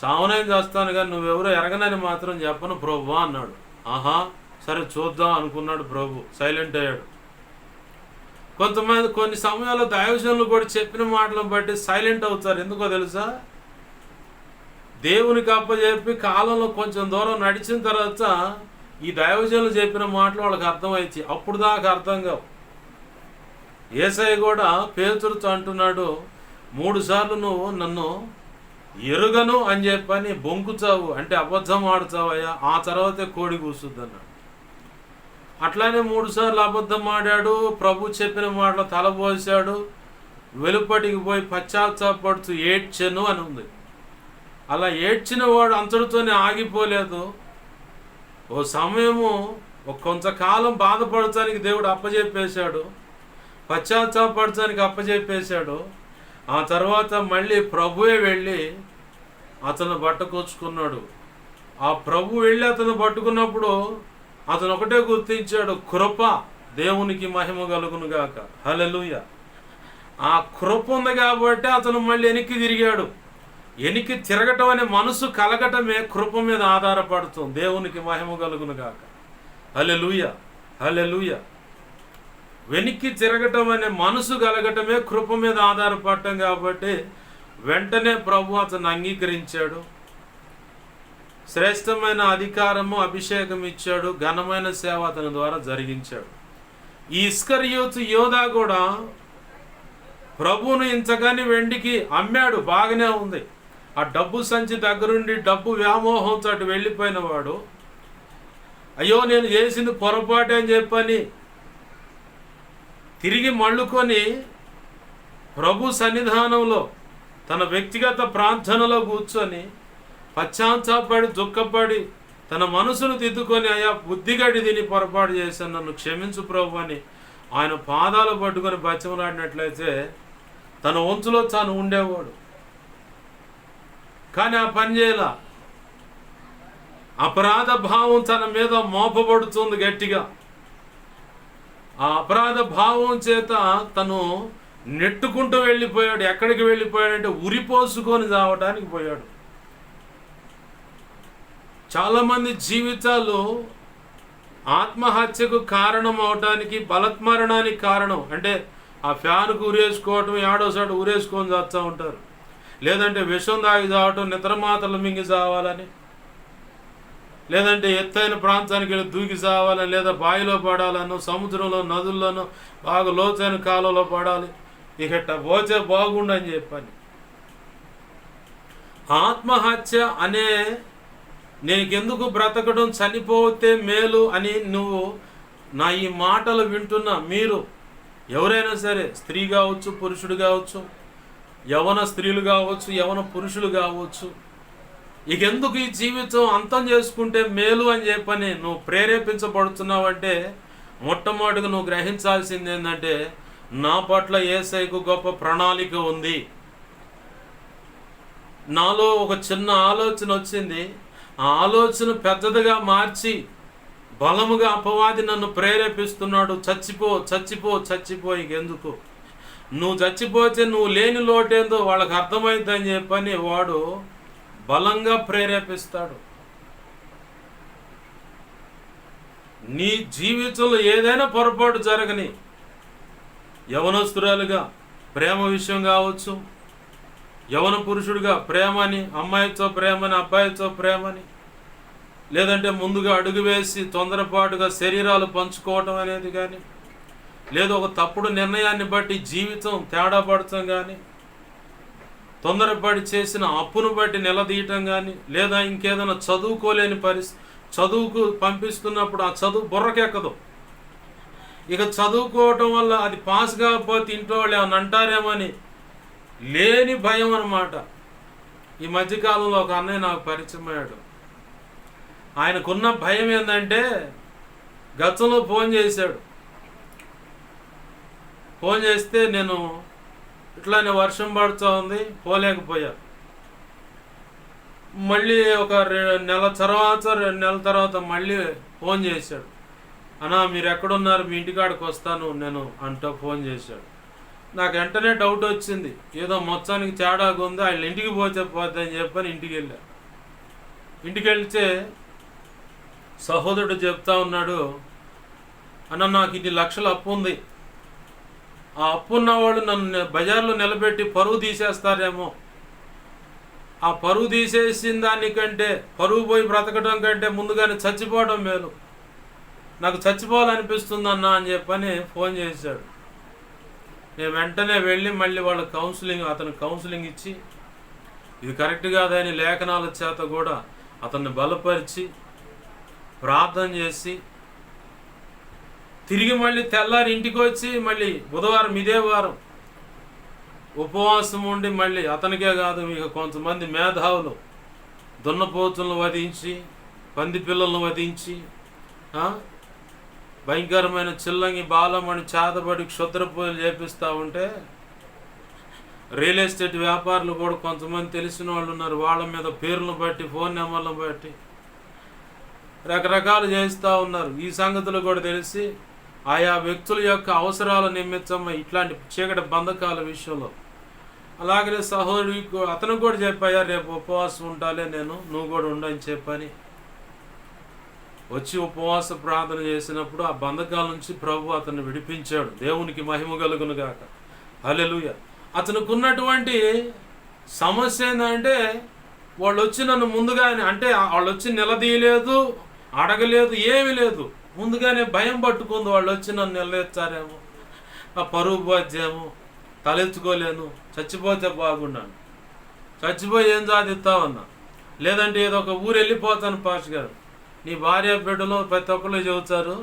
చావనైనా చేస్తాను, కానీ నువ్వెవరో ఎరగనని మాత్రం చెప్పను ప్రభు అన్నాడు. ఆహా సరే చూద్దాం అనుకున్నాడు ప్రభు, సైలెంట్ అయ్యాడు. కొంతమంది కొన్ని సమయాల్లో దైవజనులు కూడా చెప్పిన మాటలను బట్టి సైలెంట్ అవుతారు. ఎందుకో తెలుసా? దేవునికి అప్పచెప్పి కాలంలో కొంచెం దూరం నడిచిన తర్వాత ఈ దైవజనులు చెప్పిన మాటలు వాళ్ళకి అర్థమైంది, అప్పుడు దాకా అర్థం కావు. యేసయ్య కూడా పేతురుతో అంటున్నాడు, 3 సార్లు నువ్వు నన్ను ఎరుగను అని చెప్పని బొంకుతావు, అంటే అబద్ధం ఆడుతావయ్యా, ఆ తర్వాతే కోడి కూసుద్ది అన్నాడు. అట్లానే 3 సార్లు అబద్ధం ఆడాడు. ప్రభు చెప్పిన మాటలు తలపోసాడు. వెలుపటికి పోయి పశ్చాత్తాపడుతూ ఏడ్చెను అని ఉంది. అలా ఏడ్చిన వాడు అంతటితోనే ఆగిపోలేదు. ఓ సమయము కొంతకాలం బాధపడటానికి దేవుడు అప్పచెప్పేశాడు, పశ్చాత్తాపడటానికి అప్పచెప్పేశాడు. ఆ తర్వాత మళ్ళీ ప్రభువే వెళ్ళి అతను పట్టుకొచ్చుకున్నాడు. ఆ ప్రభు వెళ్ళి అతను పట్టుకున్నప్పుడు అతను ఒకటే గుర్తించాడు, కృప, దేవునికి మహిమ కలుగును గాక, హల్లెలూయా. ఆ కృప ఉంది కాబట్టి అతను మళ్ళీ వెనక్కి తిరిగాడు. వెనక్కి తిరగటం అనే మనసు కలగటమే కృప మీద ఆధారపడుతుంది. దేవునికి మహిమ కలుగును గాక, హల్లెలూయా, హల్లెలూయా. వెనక్కి తిరగటం అనే మనసు కలగటమే కృప మీద ఆధారపడటం కాబట్టి వెంటనే ప్రభు అతను అంగీకరించాడు. శ్రేష్టమైన అధికారము, అభిషేకం ఇచ్చాడు. ఘనమైన సేవ అతని ద్వారా జరిగించాడు. ఈ ఇస్కరియోతు యోధా కూడా ప్రభువును ఇంతగాని వెండికి అమ్మాడు, బాగానే ఉంది. ఆ డబ్బు సంచి దగ్గరుండి డబ్బు వ్యామోహంతో అటు వెళ్ళిపోయిన వాడు, అయ్యో నేను చేసింది పొరపాటు అని చెప్పని తిరిగి మళ్ళుకొని ప్రభు సన్నిధానంలో తన వ్యక్తిగత ప్రార్థనలో కూర్చొని పశ్చాత్తాపడి దుఃఖపడి తన మనసును దిద్దుకొని, అయ్యా బుద్ధిగడి దీన్ని పొరపాటు చేశాను, నన్ను క్షమించు ప్రభు అని ఆయన పాదాలు పట్టుకొని బతిమలాడినట్లయితే తన వంతులో తాను ఉండేవాడు. కానీ ఆ పని చేయాల. అపరాధ భావం తన మీద మోపబడుతుంది గట్టిగా. ఆ అపరాధ భావం చేత తను నెట్టుకుంటూ వెళ్ళిపోయాడు. ఎక్కడికి వెళ్ళిపోయాడంటే ఉరిపోసుకొని చావడానికి పోయాడు. చాలామంది జీవితాలు ఆత్మహత్యకు కారణం అవటానికి, బలత్మరణానికి కారణం అంటే ఆ ఫ్యాన్కు ఉరేసుకోవటం, ఏడోసారి ఉరేసుకొని చేస్తూ ఉంటారు. లేదంటే విషం తాగి చావటం, నిద్రమాతలు మింగి చావాలని, లేదంటే ఎత్తైన ప్రాంతానికి వెళ్ళి దూకి చావాలని, లేదా బావిలో పడాలను, సముద్రంలో నదుల్లోనూ బాగా లోతైన కాలంలో పడాలి, ఇక పోతే బాగుండని చెప్పని. ఆత్మహత్య అనే నీకెందుకు బ్రతకడం, చనిపోతే మేలు అని నువ్వు నా ఈ మాటలు వింటున్నా మీరు ఎవరైనా సరే, స్త్రీ కావచ్చు, పురుషుడు కావచ్చు, యవన స్త్రీలు కావచ్చు, యవన పురుషులు కావచ్చు, ఇకెందుకు ఈ జీవితం అంతం చేసుకుంటే మేలు అని చెప్పని నువ్వు ప్రేరేపించబడుతున్నావంటే మొట్టమొదటిగా నువ్వు గ్రహించాల్సింది ఏంటంటే, నా పట్ల యేసయ్యకు గొప్ప ప్రణాళిక ఉంది. నాలో ఒక చిన్న ఆలోచన వచ్చింది, ఆ ఆలోచన పెద్దదిగా మార్చి బలముగా అపవాది నన్ను ప్రేరేపిస్తున్నాడు, చచ్చిపో చచ్చిపో చచ్చిపో, ఇకెందుకు, నువ్వు చచ్చిపోతే నువ్వు లేని లోటేందో వాళ్ళకి అర్థమైందని చెప్పని వాడు బలంగా ప్రేరేపిస్తాడు. నీ జీవితంలో ఏదైనా పొరపాటు జరగని, యవనస్తురాలుగా ప్రేమ విషయం కావచ్చు, యవన పురుషుడిగా ప్రేమని, అమ్మాయితో ప్రేమని, అబ్బాయితో ప్రేమని, లేదంటే ముందుగా అడుగు వేసి తొందరపాటుగా శరీరాలు పంచుకోవటం అనేది కానీ, లేదా ఒక తప్పుడు నిర్ణయాన్ని బట్టి జీవితం తేడా పడటం కానీ, తొందరపడి చేసిన అప్పును బట్టి నిలదీయటం కానీ, లేదా ఇంకేదైనా చదువుకోలేని చదువుకు పంపిస్తున్నప్పుడు ఆ చదువు బుర్రకెక్కదు. ఇక చదువుకోవటం వల్ల అది పాస్ కాకపోతే ఇంట్లో వాళ్ళు ఏమైనా అంటారేమని లేని భయం అన్నమాట. ఈ మధ్యకాలంలో ఒక అన్నయ్య నాకు పరిచయం అయ్యాడు. ఆయనకున్న భయం ఏంటంటే, గతంలో ఫోన్ చేశాడు. ఫోన్ చేస్తే నేను ఇట్లానే వర్షం పడుతూ ఉంది, పోలేకపోయా. మళ్ళీ ఒక 2 నెలల తర్వాత మళ్ళీ ఫోన్ చేశాడు. అన్నా మీరు ఎక్కడున్నారు, మీ ఇంటికాడికి వస్తాను నేను అంటూ ఫోన్ చేశాడు. నాకు వెంటనే డౌట్ వచ్చింది, ఏదో మొత్తానికి తేడాగా ఉంది, ఆయన ఇంటికి పోతే పోద్దని చెప్పని ఇంటికి వెళ్ళా. ఇంటికి వెళ్తే సహోదరుడు చెప్తా ఉన్నాడు, అన్న నాకు 2 లక్షల అప్పు ఉంది, ఆ అప్పు ఉన్నవాళ్ళు నన్ను బజార్లో నిలబెట్టి పరువు తీసేస్తారేమో, ఆ పరువు తీసేసిన దానికంటే, పరువు పోయి బ్రతకడం కంటే ముందుగానే చచ్చిపోవడం మేలు, నాకు చచ్చిపోవాలనిపిస్తుందన్నా అని చెప్పని ఫోన్ చేశాడు. నేను వెంటనే వెళ్ళి మళ్ళీ వాళ్ళ అతను కౌన్సిలింగ్ ఇచ్చి, ఇది కరెక్ట్ కాదని లేఖనాల చేత కూడా అతన్ని బలపరిచి ప్రార్థన చేసి తిరిగి మళ్ళీ తెల్లారి ఇంటికి వచ్చి మళ్ళీ బుధవారం ఇదే వారం ఉపవాసం ఉండి మళ్ళీ అతనికే కాదు ఇక కొంతమంది మేధావులు దున్నపోతులను వధించి, పంది పిల్లలను వధించి, భయంకరమైన చిల్లంగి బాలమని చేతబడి క్షుద్ర పూజలు చేపిస్తూ ఉంటే, రియల్ ఎస్టేట్ వ్యాపారులు కూడా కొంతమంది తెలిసిన వాళ్ళు ఉన్నారు, వాళ్ళ మీద పేర్లను బట్టి, ఫోన్ నెంబర్లను బట్టి రకరకాలు చేస్తూ ఉన్నారు. ఈ సంగతులు కూడా తెలిసి ఆయా వ్యక్తుల యొక్క అవసరాల నిమిత్తం ఇట్లాంటి చీకటి బంధకాల విషయంలో, అలాగనే సహోదరుడికి అతను కూడా చెప్పాయా రేపు ఉపవాసం ఉండాలే నేను, నువ్వు కూడా ఉండని చెప్పని వచ్చి ఉపవాస ప్రార్థన చేసినప్పుడు ఆ బంధకాల నుంచి ప్రభు అతన్ని విడిపించాడు. దేవునికి మహిమ కలుగును గాక. హల్లెలూయా. అతనికి ఉన్నటువంటి సమస్య ఏంటంటే, వాళ్ళు వచ్చి నన్ను ముందుగానే, అంటే వాళ్ళు వచ్చి నిలదీయలేదు, అడగలేదు, ఏమీ లేదు, ముందుగానే భయం పట్టుకుంది, వాళ్ళు వచ్చి నన్ను నిలదీస్తారేమో, ఆ పరువు బాధ్యమో, తలెత్తుకోలేను, చచ్చిపోతే బాగున్నాను, చచ్చిపోయి ఏం సాధిస్తామన్నా, లేదంటే ఏదో ఒక ఊరు వెళ్ళిపోతాను. పాస్ గారు, నీ భార్య బిడ్డలు ప్రతి ఒక్కళ్ళు చెబుతారు,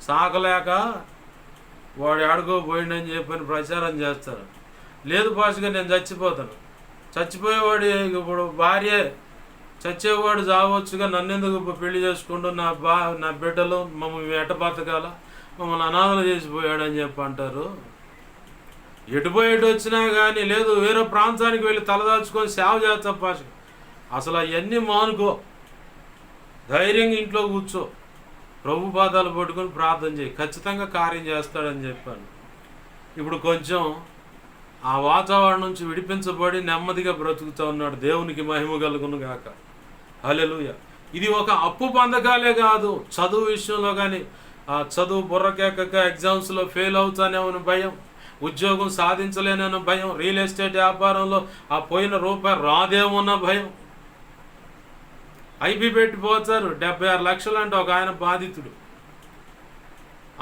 సాకలేక వాడు ఆడుకోపోయిండని చెప్పని ప్రచారం చేస్తారు. లేదు పాస్ గారు, నేను చచ్చిపోతాను, చచ్చిపోయేవాడు ఇప్పుడు భార్య చచ్చేవాడు చావచ్చుగా, నన్నెందుకు పెళ్లి చేసుకుంటూ నా బిడ్డలు మమ్మల్ని ఎట బతకాల, మమ్మల్ని అనాథలు చేసిపోయాడని చెప్పి అంటారు. ఎటుపోయేటు వచ్చినా కానీ లేదు, వేరే ప్రాంతానికి వెళ్ళి తలదాచుకొని సేవ చేస్తా పాష. అసలు అవన్నీ మానుకో, ధైర్యంగా ఇంట్లో కూర్చో, ప్రభు పాదాలు పట్టుకొని ప్రార్థన చేయి, ఖచ్చితంగా కార్యం చేస్తాడని చెప్పాను. ఇప్పుడు కొంచెం ఆ వాతావరణం నుంచి విడిపించబడి నెమ్మదిగా బ్రతుకుతూ ఉన్నాడు. దేవునికి మహిమ కలుగును గాక. హల్లెలూయా. ఇది ఒక అప్పు పొందకాలే కాదు, చదువు విషయంలో కానీ, ఆ చదువు బుర్రకెక్కక ఎగ్జామ్స్లో ఫెయిల్ అవుతానేమని భయం, ఉద్యోగం సాధించలేనన్న భయం, రియల్ ఎస్టేట్ వ్యాపారంలో ఆ పోయిన రూపాయి రాదేమన్న భయం. ఐపీ పెట్టిపోతారు, 76 లక్షలు అంటే ఒక ఆయన బాధితుడు.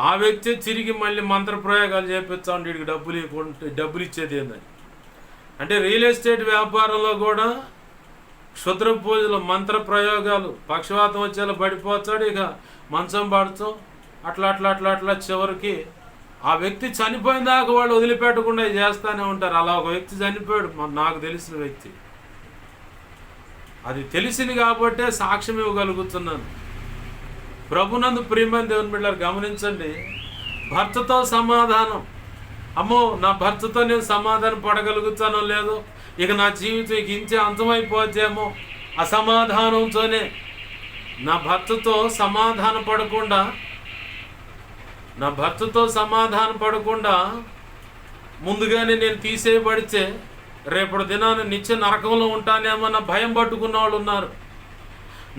ఆ వ్యక్తి తిరిగి మళ్ళీ మంత్రప్రయోగాలు చేపిస్తా ఉంటే వీడికి డబ్బులు ఇచ్చేది ఏందని. అంటే రియల్ ఎస్టేట్ వ్యాపారంలో కూడా క్షుద్ర పూజలు, మంత్ర ప్రయోగాలు, పక్షవాతం వచ్చేలా పడిపోతాడు, ఇక మంచం పడుతాం, అట్లా చివరికి ఆ వ్యక్తి చనిపోయిన దాకా వాళ్ళు వదిలిపెట్టకుండా చేస్తూనే ఉంటారు. అలా ఒక వ్యక్తి చనిపోయాడు, నాకు తెలిసిన వ్యక్తి. అది తెలిసింది కాబట్టే సాక్ష్యం ఇవ్వగలుగుతున్నాను. ప్రభునందు ప్రియమైన దేవుని బిడ్డలారా, గమనించండి, భర్తతో సమాధానం. అమ్మో, నా భర్తతో నేను సమాధానం పడగలుగుతానో లేదో, ఇక నా జీవితం ఇక ఇంతే అంతమైపోతేమో, అసమాధానంతోనే నా భర్తతో సమాధానం పడకుండా ముందుగానే నేను తీసేయబడితే రేపటి దినాన్ని నిత్య నరకంలో ఉంటానేమన్న భయం పట్టుకున్న వాళ్ళు ఉన్నారు.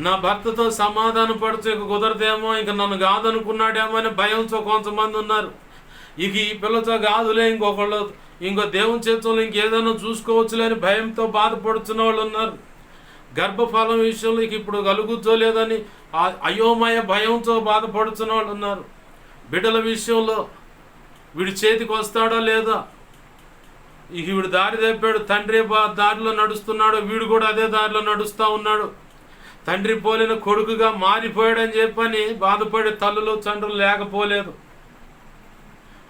నా భర్తతో సమాధానం పడుతూ ఇక కుదరదేమో, ఇంక నన్ను కాదనుకున్నాడేమో అని భయంతో కొంతమంది ఉన్నారు. ఇక ఈ పిల్లతో కాదులే, ఇంకో దేవుని చేతుల్లో ఇంకేదైనా చూసుకోవచ్చులే అని భయంతో బాధపడుతున్న వాళ్ళు ఉన్నారు. గర్భఫలం విషయంలో ఇక ఇప్పుడు కలుగుతో లేదని అయోమయ భయంతో బాధపడుతున్న వాళ్ళు ఉన్నారు. బిడ్డల విషయంలో వీడి చేతికి వస్తాడా లేదా, ఇక వీడు దారి తప్పాడు, తండ్రి దారిలో నడుస్తున్నాడు, వీడు కూడా అదే దారిలో నడుస్తూ ఉన్నాడు, తండ్రి పోలిన కొడుకుగా మారిపోయాడని చెప్పని బాధపడే తల్లులు తండ్రులు లేకపోలేదు.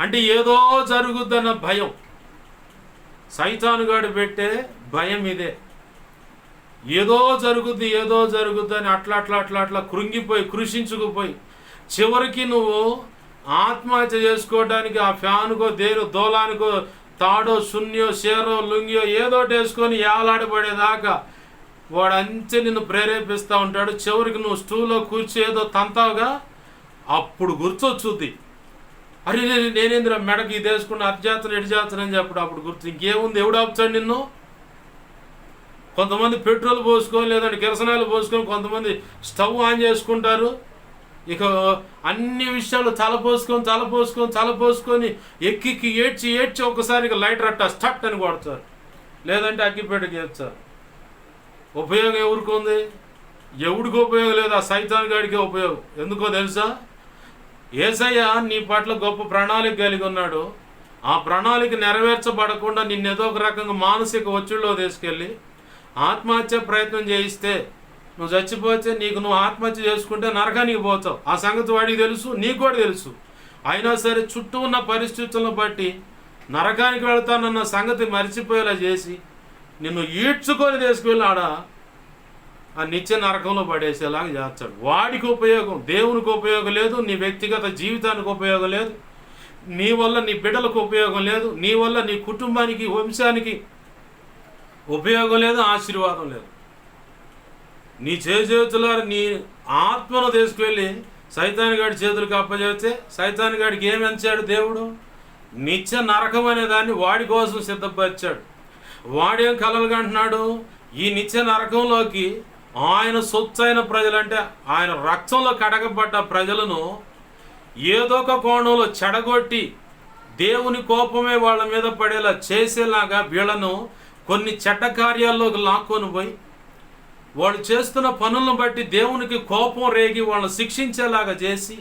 అంటే ఏదో జరుగుద్దన్న భయం, సైతానుగాడు పెట్టే భయం ఇదే. ఏదో జరుగుద్ది అని అట్లా కృంగిపోయి కృషించుకుపోయి చివరికి నువ్వు ఆత్మహత్య చేసుకోవడానికి ఆ ఫ్యానుకో దోలానికో తాడో శూన్యో షేరో లుంగియో ఏదోటి వేసుకొని ఏలాడబడేదాకా వాడు అంతే నిన్ను ప్రేరేపిస్తూ ఉంటాడు. చివరికి నువ్వు స్టూల్లో కూర్చి ఏదో తంతావుగా, అప్పుడు గుర్తొచ్చుద్ది, అరే నేనేంద్ర మెడకి ఇది వేసుకుని అర్జాతను ఎడిజాతనని చెప్పడు. అప్పుడు గుర్తు, ఇంకేముంది, ఎవడు ఆపుతాడు నిన్ను? కొంతమంది పెట్రోల్ పోసుకొని లేదంటే కిరసనాలు పోసుకొని కొంతమంది స్టవ్ ఆన్ చేసుకుంటారు. ఇక అన్ని విషయాలు తలపోసుకొని ఎక్కి ఏడ్చి ఒకసారి ఇక లైటర్ అట్టా స్టట్ అని కొడతారు, లేదంటే అగ్గిపెట్టకి వేస్తారు. ఉపయోగం ఎవరికి ఉంది? ఎవడికి ఉపయోగం లేదు, ఆ సైతాన్ గాడికే ఉపయోగం. ఎందుకో తెలుసా? యేసయ్య నీ పట్ల గొప్ప ప్రణాళిక కలిగి ఉన్నాడు. ఆ ప్రణాళిక నెరవేర్చబడకుండా నిన్నేదో ఒక రకంగా మానసిక ఒత్తిడిలో తీసుకెళ్ళి ఆత్మహత్య ప్రయత్నం చేయిస్తే, నువ్వు చచ్చిపోతే నువ్వు ఆత్మహత్య చేసుకుంటే నరకానికి పోతావు. ఆ సంగతి వాడికి తెలుసు, నీకు కూడా తెలుసు. అయినా సరే చుట్టూ ఉన్న పరిస్థితులను బట్టి నరకానికి వెళ్తానన్న సంగతి మర్చిపోయేలా చేసి నిన్ను ఈడ్చుకొని తీసుకువెళ్ళి ఆడ ఆ నిత్య నరకంలో పడేసేలాగా చేస్తాడు. వాడికి ఉపయోగం, దేవునికి ఉపయోగం లేదు, నీ వ్యక్తిగత జీవితానికి ఉపయోగం లేదు, నీ వల్ల నీ బిడ్డలకు ఉపయోగం లేదు, నీ వల్ల నీ కుటుంబానికి వంశానికి ఉపయోగం లేదు, ఆశీర్వాదం లేదు. నీ చేతుల నీ ఆత్మను తీసుకువెళ్ళి సైతానుగాడి చేతులకు అప్పచెప్తే సైతానుగాడికి ఏమి ఎంచాడు దేవుడు? నిత్య నరకం అనే దాన్ని వాడి కోసం సిద్ధపరిచాడు. వాడేం కలలుగా అంటున్నాడు? ఈ నిత్య నరకంలోకి ఆయన సొత్తైన ప్రజలంటే ఆయన రక్తంలో కడగబడ్డ ప్రజలను ఏదో ఒక కోణంలో చెడగొట్టి దేవుని కోపమే వాళ్ళ మీద పడేలా చేసేలాగా వీళ్ళను కొన్ని చెడ్డ కార్యాల్లోకి లాక్కొని పోయి వాళ్ళు చేస్తున్న పనులను బట్టి దేవునికి కోపం రేగి వాళ్ళని శిక్షించేలాగా చేసి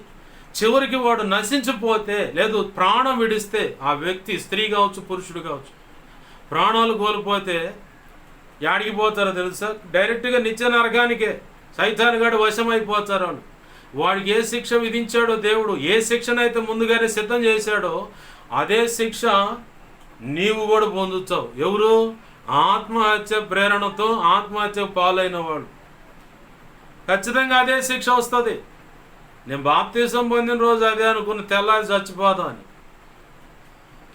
చివరికి వాడు నశించిపోతే, లేదు ప్రాణం విడిస్తే, ఆ వ్యక్తి స్త్రీ కావచ్చు పురుషుడు కావచ్చు, ప్రాణాలు కోల్పోతే యాడికి పోతారో తెలుసా? డైరెక్ట్గా నిత్య నరకానికే, సైతానుగాడు వశమైపోతారు అని. వాడికి ఏ శిక్ష విధించాడో దేవుడు, ఏ శిక్షనైతే ముందుగానే సిద్ధం చేశాడో అదే శిక్ష నీవు కూడా పొందుతావు. ఎవరు? ఆత్మహత్య ప్రేరణతో ఆత్మహత్య పాలైన వాడు. ఖచ్చితంగా అదే శిక్ష వస్తుంది. నేను బాప్తీసం పొందిన రోజు అదే అనుకున్న, తెల్లారి చచ్చిపోతా అని.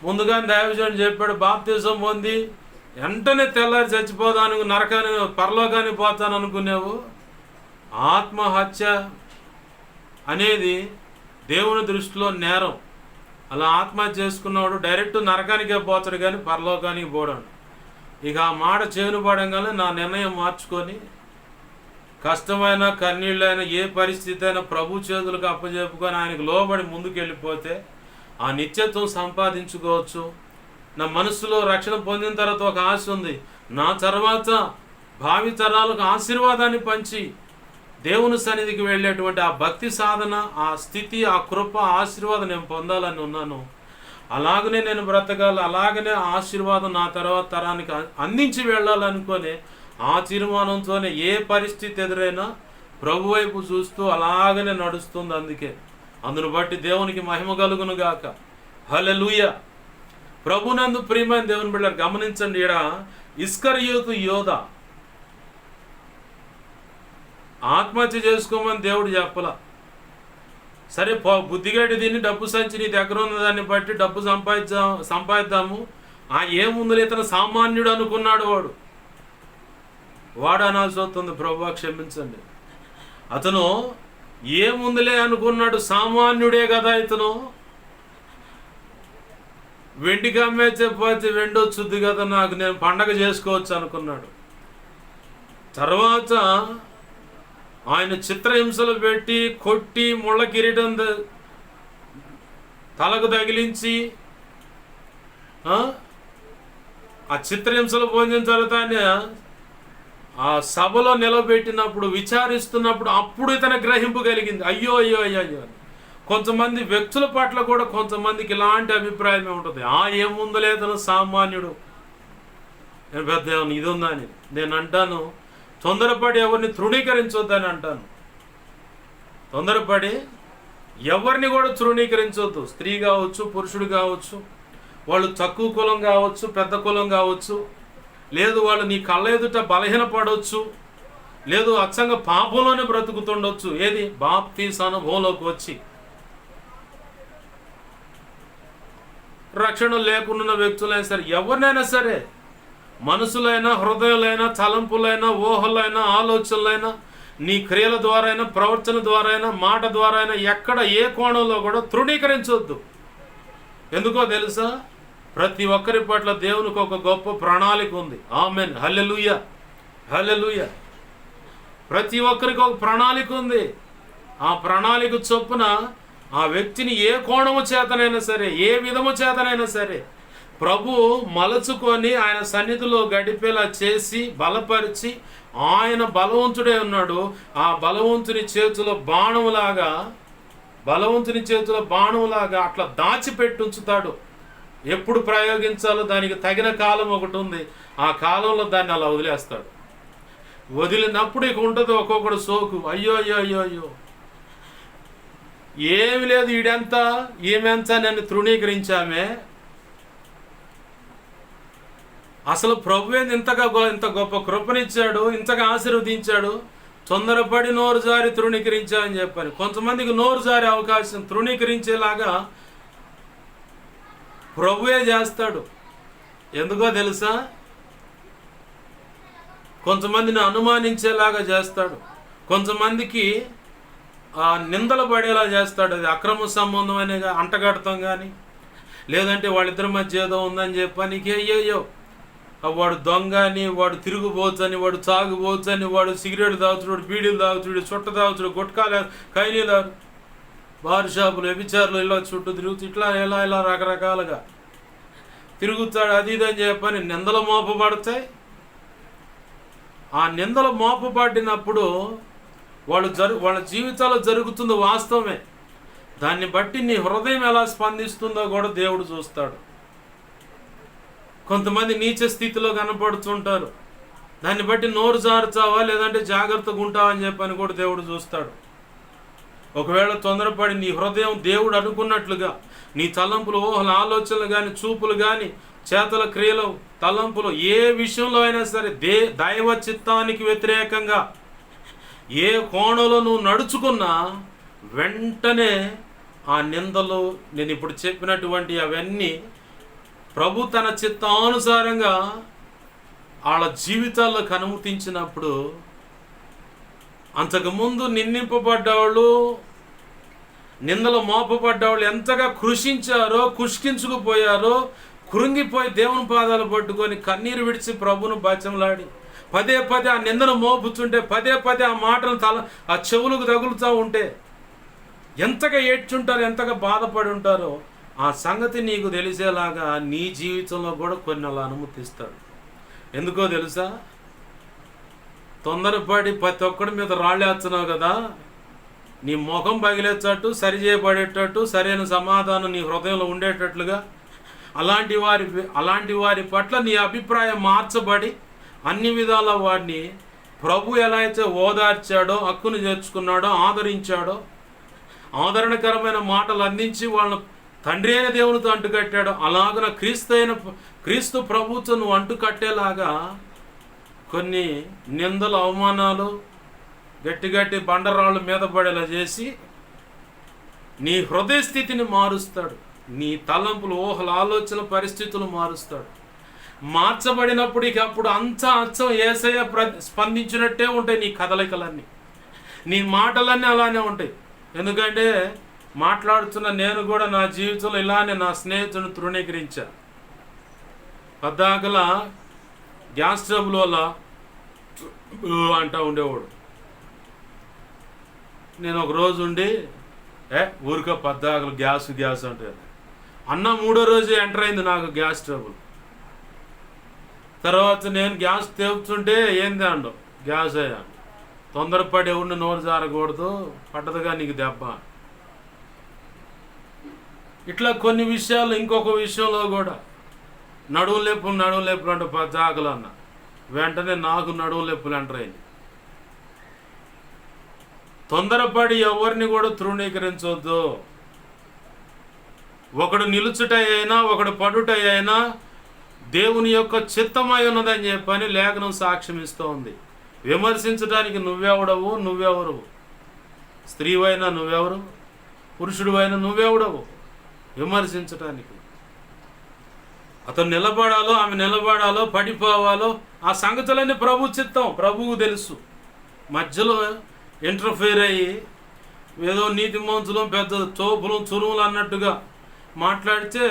ముందుగానే దైవజనుడు చెప్పాడు, బాప్తీసం పొంది వెంటనే తెల్లారి చచ్చిపోతాను, నరకాన్ని పరలోకానికి పోతాను అనుకునేవు. ఆత్మహత్య అనేది దేవుని దృష్టిలో నేరం. అలా ఆత్మహత్య చేసుకున్నవాడు డైరెక్ట్ నరకానికే పోతాడు కానీ పరలోకానికి పోడాడు. ఇక ఆ మాట చెవిని పడంగానే నా నిర్ణయం మార్చుకొని కష్టమైన కన్నీళ్ళైన ఏ పరిస్థితి అయినా ప్రభు చేతులకు అప్పచెప్పుకొని ఆయనకు లోబడి ముందుకు వెళ్ళిపోతే ఆ నిత్యత్వం సంపాదించుకోవచ్చు. నా మనసులో రక్షణ పొందిన తర్వాత ఒక ఆశ ఉంది, నా తర్వాత భావి తరాలకు ఆశీర్వాదాన్ని పంచి దేవుని సన్నిధికి వెళ్ళేటువంటి ఆ భక్తి సాధన, ఆ స్థితి, ఆ కృప, ఆశీర్వాదం నేను పొందాలని ఉన్నాను. అలాగనే నేను బ్రతకాలి, అలాగనే ఆశీర్వాదం నా తర్వాత తరానికి అందించి వెళ్ళాలనుకొని ఆ తీర్మానంతోనే ఏ పరిస్థితి ఎదురైనా ప్రభు వైపు చూస్తూ అలాగనే నడుస్తుంది. అందుకే అందును బట్టి దేవునికి మహిమ కలుగును గాక. హల్లెలూయా. ప్రభునందు ప్రియమైన దేవుని బిడ్డలు గమనించండి, ఈడ ఇస్కరియోతు యోధ ఆత్మహత్య చేసుకోమని దేవుడు చెప్పలా. సరే బుద్ధిగడ్డి దీన్ని డబ్బు సంచి నీ దగ్గర ఉన్న దాన్ని బట్టి డబ్బు సంపాదిద్దాము, ఏముందులే ఇతను సామాన్యుడు అనుకున్నాడు. వాడు అనాల్సి వస్తుంది, ప్రభువా క్షమించండి. అతను ఏముందులే అనుకున్నాడు, సామాన్యుడే కదా ఇతను. వెండికి అమ్మేచ్చే పోతే వెండి వచ్చుద్ది కదా, నాకు నేను పండగ చేసుకోవచ్చు అనుకున్నాడు. తర్వాత ఆయన చిత్రహింసలు పెట్టి కొట్టి ముళ్ళ కిరీటం తలకు తగిలించి ఆ చిత్రహింసలు పొందిన తర్వాత ఆయన ఆ సభలో నిలబెట్టినప్పుడు విచారిస్తున్నప్పుడు అప్పుడు ఇతను గ్రహింపు కలిగింది. అయ్యో అయ్యో అయ్యో అయ్యో. కొంతమంది వ్యక్తుల పట్ల కూడా కొంతమందికి ఇలాంటి అభిప్రాయమే ఉంటుంది. ఏముందో లేదను సామాన్యుడు, నేను పెద్ద ఇది ఉందని. నేను అంటాను, తొందరపడి ఎవరిని తృణీకరించొద్దని అంటాను. తొందరపడి ఎవరిని కూడా తృణీకరించొద్దు. స్త్రీ కావచ్చు, పురుషుడు కావచ్చు, వాళ్ళు తక్కువ కులం కావచ్చు, పెద్ద కులం కావచ్చు, లేదు వాళ్ళు నీ కళ్ళ ఎదుట బలహీనపడవచ్చు, లేదు అచ్చంగా పాపంలోనే బ్రతుకుతుండొచ్చు. ఏది? బాప్తీస అనుభవంలోకి వచ్చి రక్షణ లేకుండా వ్యక్తులైనా సరే, ఎవరినైనా సరే, మనసులైనా, హృదయాలైనా, తలంపులైనా, ఊహలైనా, ఆలోచనలైనా, నీ క్రియల ద్వారా అయినా, ప్రవర్తన ద్వారా అయినా, మాట ద్వారా అయినా, ఎక్కడ ఏ కోణంలో కూడా తృణీకరించొద్దు. ఎందుకో తెలుసా? ప్రతి ఒక్కరి పట్ల దేవునికి ఒక గొప్ప ప్రణాళిక ఉంది. ఆమెన్. హల్లెలూయా, హల్లెలూయా. ప్రతి ఒక్కరికి ఒక ప్రణాళిక ఉంది. ఆ ప్రణాళిక చొప్పున ఆ వ్యక్తిని ఏ కోణము చేతనైనా సరే, ఏ విధము చేతనైనా సరే ప్రభు మలచుకొని ఆయన సన్నిధిలో గడిపేలా చేసి బలపరిచి, ఆయన బలవంతుడే ఉన్నాడు. ఆ బలవంతుని చేతిలో బాణములాగా అట్లా దాచిపెట్టుంచుతాడు. ఎప్పుడు ప్రయోగించాలో దానికి తగిన కాలం ఒకటి ఉంది. ఆ కాలంలో దాన్ని అలా వదిలేస్తాడు. వదిలినప్పుడు ఇక ఉంటుంది ఒక్కొక్కడు సోకు. అయ్యో అయ్యో అయ్యో అయ్యో, ఏమి లేదు, ఈడెంత ఈమెంత నన్ను తృణీకరించామే. అసలు ప్రభు ఇంత గొప్ప కృపనిచ్చాడు, ఇంతగా ఆశీర్వదించాడు, తొందరపడి నోరు జారి తృణీకరించామని చెప్పాను. కొంతమందికి నోరు జారే అవకాశం, తృణీకరించేలాగా ప్రభువే చేస్తాడు. ఎందుకో తెలుసా? కొంతమందిని అనుమానించేలాగా చేస్తాడు, కొంతమందికి నిందలు పడేలా చేస్తాడు. అది అక్రమ సంబంధం అనే అంటగడతాం కానీ, లేదంటే వాళ్ళిద్దరి మధ్య ఏదో ఉందని చెప్పని అయ్యయ్యో వాడు దొంగ అని, వాడు తిరుగుబోచని, వాడు తాగుబోచని, వాడు సిగరెట్ తాగుతుడు, బీడీలు తాగుతుడు, చుట్ట తాగుతుడు, గుట్కాలు, కైనీలు, బార్ షాపులు, వ్యభిచారులు ఇలా చుట్టూ తిరుగుతూ ఇలా రకరకాలుగా తిరుగుతాడు. అది ఇదని చెప్పని నిందలు మోపబడతాయి. ఆ నిందలు మోపబడినప్పుడు వాళ్ళ జీవితాల్లో జరుగుతుంది వాస్తవమే, దాన్ని బట్టి నీ హృదయం ఎలా స్పందిస్తుందో కూడా దేవుడు చూస్తాడు. కొంతమంది నీచ స్థితిలో కనపడుతుంటారు, దాన్ని బట్టి నోరు జారుతావా లేదంటే జాగ్రత్తగా ఉంటావా అని చెప్పని కూడా దేవుడు చూస్తాడు. ఒకవేళ తొందరపడి నీ హృదయం దేవుడు అనుకున్నట్లుగా నీ తలంపులు, ఊహలు, ఆలోచనలు కానీ, చూపులు కానీ, చేతల క్రియలు, తలంపులు ఏ విషయంలో అయినా సరే దైవ చిత్తానికి వ్యతిరేకంగా ఏ కోణంలో నువ్వు నడుచుకున్నా వెంటనే ఆ నిందలు, నేను ఇప్పుడు చెప్పినటువంటి అవన్నీ ప్రభు తన చిత్తానుసారంగా వాళ్ళ జీవితాల్లోకి అనుమతించినప్పుడు అంతకుముందు నిందింపబడ్డవాళ్ళు, నిందలు మోపబడ్డవాళ్ళు ఎంతగా కృషించారో, కుష్కించుకుపోయారో, కృంగిపోయి దేవుని పాదాలు పట్టుకొని కన్నీరు విడిచి ప్రభును బచంలాడి పదే పదే ఆ నిందను మోపుతుంటే, పదే పదే ఆ మాటలు ఆ చెవులకు తగులుతూ ఉంటే ఎంతగా ఏడ్చుంటారో, ఎంతగా బాధపడి ఉంటారో ఆ సంగతి నీకు తెలిసేలాగా నీ జీవితంలో కూడా కొన్ని అలా అనుమతిస్తాడు. ఎందుకో తెలుసా? తొందరపడి ప్రతి ఒక్కడి మీద రాళ్ళేస్తున్నావు కదా, నీ ముఖం పగిలేటట్టు, సరిచేయబడేటట్టు, సరైన సమాధానం నీ హృదయంలో ఉండేటట్లుగా అలాంటి వారి పట్ల నీ అభిప్రాయం మార్చబడి అన్ని విధాల వాడిని ప్రభు ఎలా అయితే ఓదార్చాడో, హక్కును చేర్చుకున్నాడో, ఆదరించాడో, ఆదరణకరమైన మాటలు అందించి వాళ్ళను తండ్రి అయిన దేవునితో అంటుకట్టాడో, అలాగన క్రీస్తు ప్రభుత్వం నువ్వు అంటుకట్టేలాగా కొన్ని నిందలు, అవమానాలు, గట్టి బండరాళ్ళు మీద పడేలా చేసి నీ హృదయ స్థితిని మారుస్తాడు. నీ తలంపులు, ఊహలు, ఆలోచన పరిస్థితులు మారుస్తాడు. మార్చబడినప్పుడు ఇక అప్పుడు అచ్చం యేసయ్య స్పందించినట్టే ఉంటాయి నీ కదలికలన్నీ, నీ మాటలన్నీ అలానే ఉంటాయి. ఎందుకంటే మాట్లాడుతున్న నేను కూడా నా జీవితంలో ఇలానే నా స్నేహితుని తృణీకరించా. పద్దాకల గ్యాస్ ట్రబుల్ వల్ల అంటూ ఉండేవాడు. నేను ఒక రోజు ఉండి ఊరికే పద్దాకలు గ్యాస్ అంటే అన్న 3వ రోజు ఎంటర్ అయింది నాకు గ్యాస్ ట్రబుల్. తర్వాత నేను గ్యాస్ తెప్పుతుంటే ఏంది అండు, గ్యాస్ అయ్యా, తొందరపడి ఎవరిని నోరు జారకూడదు, పట్టదుగా నీకు దెబ్బ. ఇట్లా కొన్ని విషయాలు. ఇంకొక విషయంలో కూడా నడువు లేపులు అంటే పద్దాకలు అన్న, వెంటనే నాకు నడువు లేపులు ఎంటర్ అయింది. తొందరపడి ఎవరిని కూడా తృణీకరించవద్దు. ఒకడు నిలుచుట అయినా, ఒకడు పడుట అయినా దేవుని యొక్క చిత్తమై ఉన్నదని చెప్పని లేఖనం సాక్ష్యం ఇస్తూ ఉంది. విమర్శించడానికి నువ్వెవరు? స్త్రీవైనా నువ్వెవరు? పురుషుడు అయినా నువ్వెవడవు విమర్శించటానికి? అతను నిలబడాలో, ఆమె నిలబడాలో, పడిపోవాలో ఆ సంగతులన్నీ ప్రభు చిత్తం, ప్రభువు తెలుసు. మధ్యలో ఇంటర్ఫేర్ అయ్యి ఏదో నీతిమంతులు, పెద్ద తోపులు, చురువులు అన్నట్టుగా మాట్లాడితే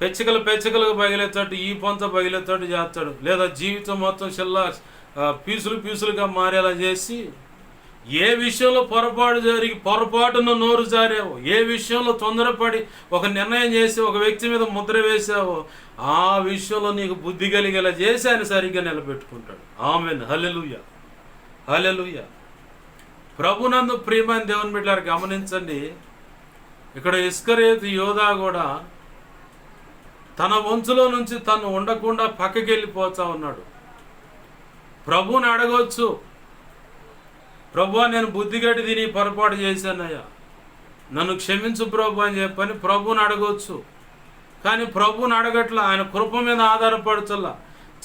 పెచ్చకలుగా పగిలేతాడు, ఈ పొంత పగిలేతాడు చేస్తాడు. లేదా జీవితం మొత్తం పీసులుగా మారేలా చేసి, ఏ విషయంలో పొరపాటున నోరు జారావో, ఏ విషయంలో తొందరపడి ఒక నిర్ణయం చేసి ఒక వ్యక్తి మీద ముద్ర వేసావో ఆ విషయంలో నీకు బుద్ధి కలిగేలా చేసి ఆయన సరిగ్గా నిలబెట్టుకుంటాడు. ఆమేన్. హల్లెలూయా, హల్లెలూయా. ప్రభునందు ప్రియమైన దేవుని బిడ్డలారా గమనించండి, ఇక్కడ ఇస్కరియోతు యోధా కూడా తన వంతులో నుంచి తను ఉండకుండా పక్కకి వెళ్ళిపోతా ఉన్నాడు. ప్రభువుని అడగవచ్చు, ప్రభువా నేను బుద్ధిగట్టి తిని పొరపాటు చేశానయ్యా, నన్ను క్షమించు ప్రభు అని చెప్పని ప్రభువుని అడగవచ్చు. కానీ ప్రభువుని అడగట్లా, ఆయన కృప మీద ఆధారపడుతుల్లా,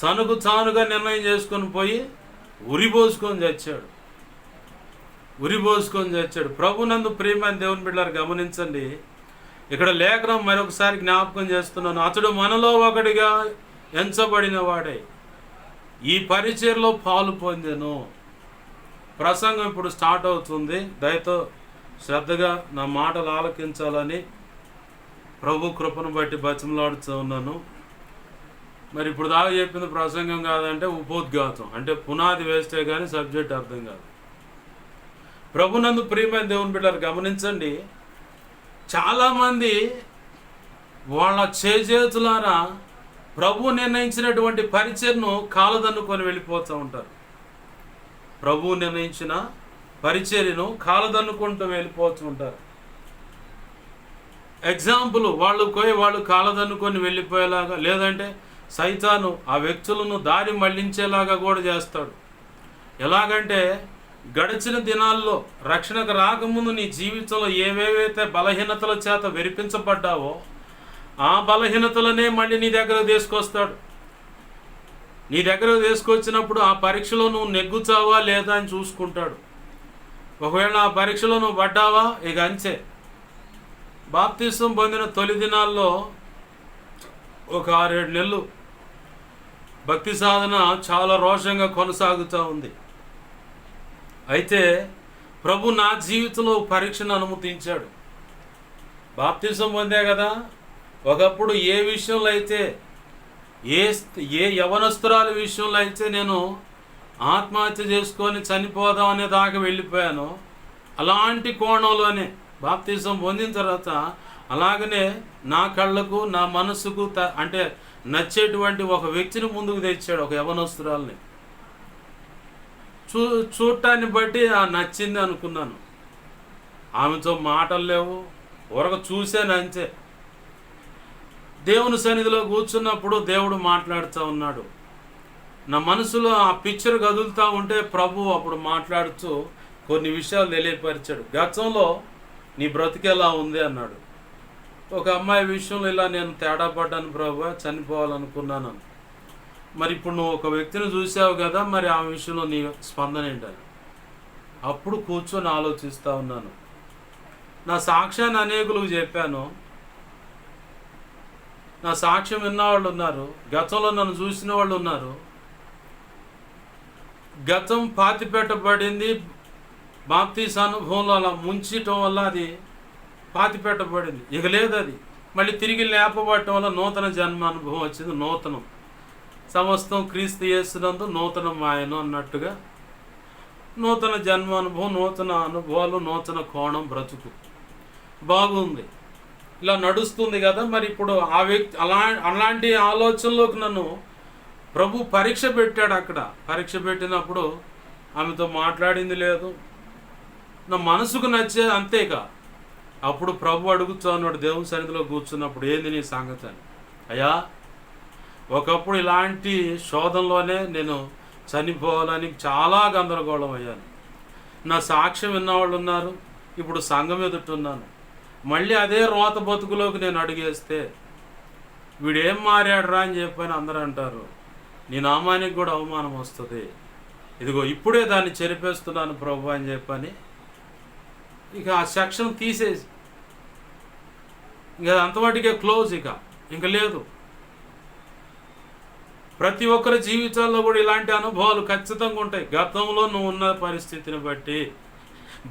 తనకు తానుగా నిర్ణయం చేసుకొని పోయి ఉరిపోసుకొని చచ్చాడు. ప్రభునందు ప్రియమైన దేవుని బిడ్డలారా గమనించండి, ఇక్కడ లేఖనం మరొకసారి జ్ఞాపకం చేస్తున్నాను. అతడు మనలో ఒకడిగా ఎంచబడిన వాడే ఈ పరిచర్లో పాలు పొందెను. ప్రసంగం ఇప్పుడు స్టార్ట్ అవుతుంది. దయతో శ్రద్ధగా నా మాటలు ఆలకించాలని ప్రభు కృపను బట్టి బతిమలాడుతూ ఉన్నాను. మరి ఇప్పుడు దాకా చెప్పింది ప్రసంగం కాదంటే ఉపోద్ఘాతం, అంటే పునాది వేస్తే కానీ సబ్జెక్ట్ అర్థం కాదు. ప్రభునందు ప్రియమైన దేవుని బిడ్డలారా గమనించండి, చాలామంది వాళ్ళ చేతులారా ప్రభు నిర్ణయించినటువంటి పరిచర్ను కాలదన్నుకొని వెళ్ళిపోతూ ఉంటారు. ప్రభువు నిర్ణయించిన పరిచర్యను కాలదన్నుకుంటూ వెళ్ళిపోతూ ఉంటారు. ఎగ్జాంపుల్ వాళ్ళు కాలదన్నుకొని వెళ్ళిపోయేలాగా, లేదంటే సైతాను ఆ వ్యక్తులను దారి మళ్లించేలాగా కూడా చేస్తాడు. ఎలాగంటే గడిచిన దినాల్లో రక్షణకు రాకముందు నీ జీవితంలో ఏవేవైతే బలహీనతల చేత వెరిపించబడ్డావో ఆ బలహీనతలనే మళ్ళీ నీ దగ్గరకు తీసుకొస్తాడు. నీ దగ్గరకు తీసుకొచ్చినప్పుడు ఆ పరీక్షలో నువ్వు నెగ్గుతావా లేదా అని చూసుకుంటాడు. ఒకవేళ ఆ పరీక్షలో నువ్వు పడ్డావా, ఇక అంతే. బాప్తిసం పొందిన తొలి దినాల్లో ఒక 6-7 నెలలు భక్తి సాధన చాలా రోషంగా కొనసాగుతూ ఉంది. అయితే ప్రభు నా జీవితంలో పరీక్షను అనుమతించాడు. బాప్తిసం పొందే కదా, ఒకప్పుడు ఏ విషయంలో అయితే ఏ యవనస్తురాలి విషయంలో అయితే నేను ఆత్మహత్య చేసుకొని చనిపోదాం అనే దాకా వెళ్ళిపోయాను, అలాంటి కోణంలోనే బాప్తిసం పొందిన తర్వాత అలాగనే నా కళ్ళకు నా మనసుకు అంటే నచ్చేటువంటి ఒక వ్యక్తిని ముందుకు తెచ్చాడు, ఒక యవనస్తురాల్ని. చూడటాన్ని బట్టి నచ్చింది అనుకున్నాను. ఆమెతో మాటలు లేవు, ఊరక చూశాను అంతే. దేవుని సన్నిధిలో కూర్చున్నప్పుడు దేవుడు మాట్లాడుతూ ఉన్నాడు. నా మనసులో ఆ పిక్చర్ కదులుతూ ఉంటే ప్రభు అప్పుడు మాట్లాడుతూ కొన్ని విషయాలు తెలియపరిచాడు. గతంలో నీ బ్రతికేలా ఉంది అన్నాడు. ఒక అమ్మాయి విషయంలో ఇలా నేను తేడా పడ్డాను ప్రభు, చనిపోవాలనుకున్నాను. మరి ఇప్పుడు నువ్వు ఒక వ్యక్తిని చూసావు కదా, మరి ఆ విషయంలో నీ స్పందన ఏంటని అప్పుడు కూర్చొని ఆలోచిస్తూ ఉన్నాను. నా సాక్ష్యాన్ని అనేకులకు చెప్పాను. నా సాక్ష్యం విన్నవాళ్ళు ఉన్నారు, గతంలో నన్ను చూసిన వాళ్ళు ఉన్నారు. గతం పాతిపెట్టబడింది బాప్తీస అనుభవంలో అలా ముంచటం వల్ల అది పాతిపెట్టబడింది, ఇక లేదు. అది మళ్ళీ తిరిగి లేపబడటం వల్ల నూతన జన్మ అనుభవం వచ్చింది. నూతనం సమస్తం క్రీస్తు యేసునందు నూతనం ఆయను అన్నట్టుగా నూతన జన్మ అనుభవం, నూతన అనుభవాలు, నూతన కోణం, బ్రతుకు బాగుంది, ఇలా నడుస్తుంది కదా. మరి ఇప్పుడు ఆ వ్యక్తి అలాంటి ఆలోచనలోకి నన్ను ప్రభు పరీక్ష పెట్టాడు. అక్కడ పరీక్ష పెట్టినప్పుడు ఆమెతో మాట్లాడింది లేదు, నా మనసుకు నచ్చే అంతేగా. అప్పుడు ప్రభు అడుగుతూ ఉన్నాడు దేవుని సన్నిధిలో కూర్చున్నప్పుడు, ఏంది నీ సంగతి అని. అయ్యా, ఒకప్పుడు ఇలాంటి శోధనలోనే నేను చనిపోవాలని చాలా గందరగోళం అయ్యాను. నా సాక్ష్యం విన్నవాళ్ళు ఉన్నారు, ఇప్పుడు సంఘం ఎదుటున్నాను. మళ్ళీ అదే రోత బతుకులోకి నేను అడిగేస్తే వీడేం మారాడురా అని చెప్పని అందరూ అంటారు, నీ నామానికి కూడా అవమానం వస్తుంది. ఇదిగో ఇప్పుడే దాన్ని చెరిపేస్తున్నాను ప్రభు అని చెప్పని ఇక ఆ సెక్షన్ తీసేసి ఇక అంతవాటికే క్లోజ్, ఇంక లేదు. ప్రతి ఒక్కరి జీవితాల్లో కూడా ఇలాంటి అనుభవాలు ఖచ్చితంగా ఉంటాయి. గతంలో నువ్వు ఉన్న పరిస్థితిని బట్టి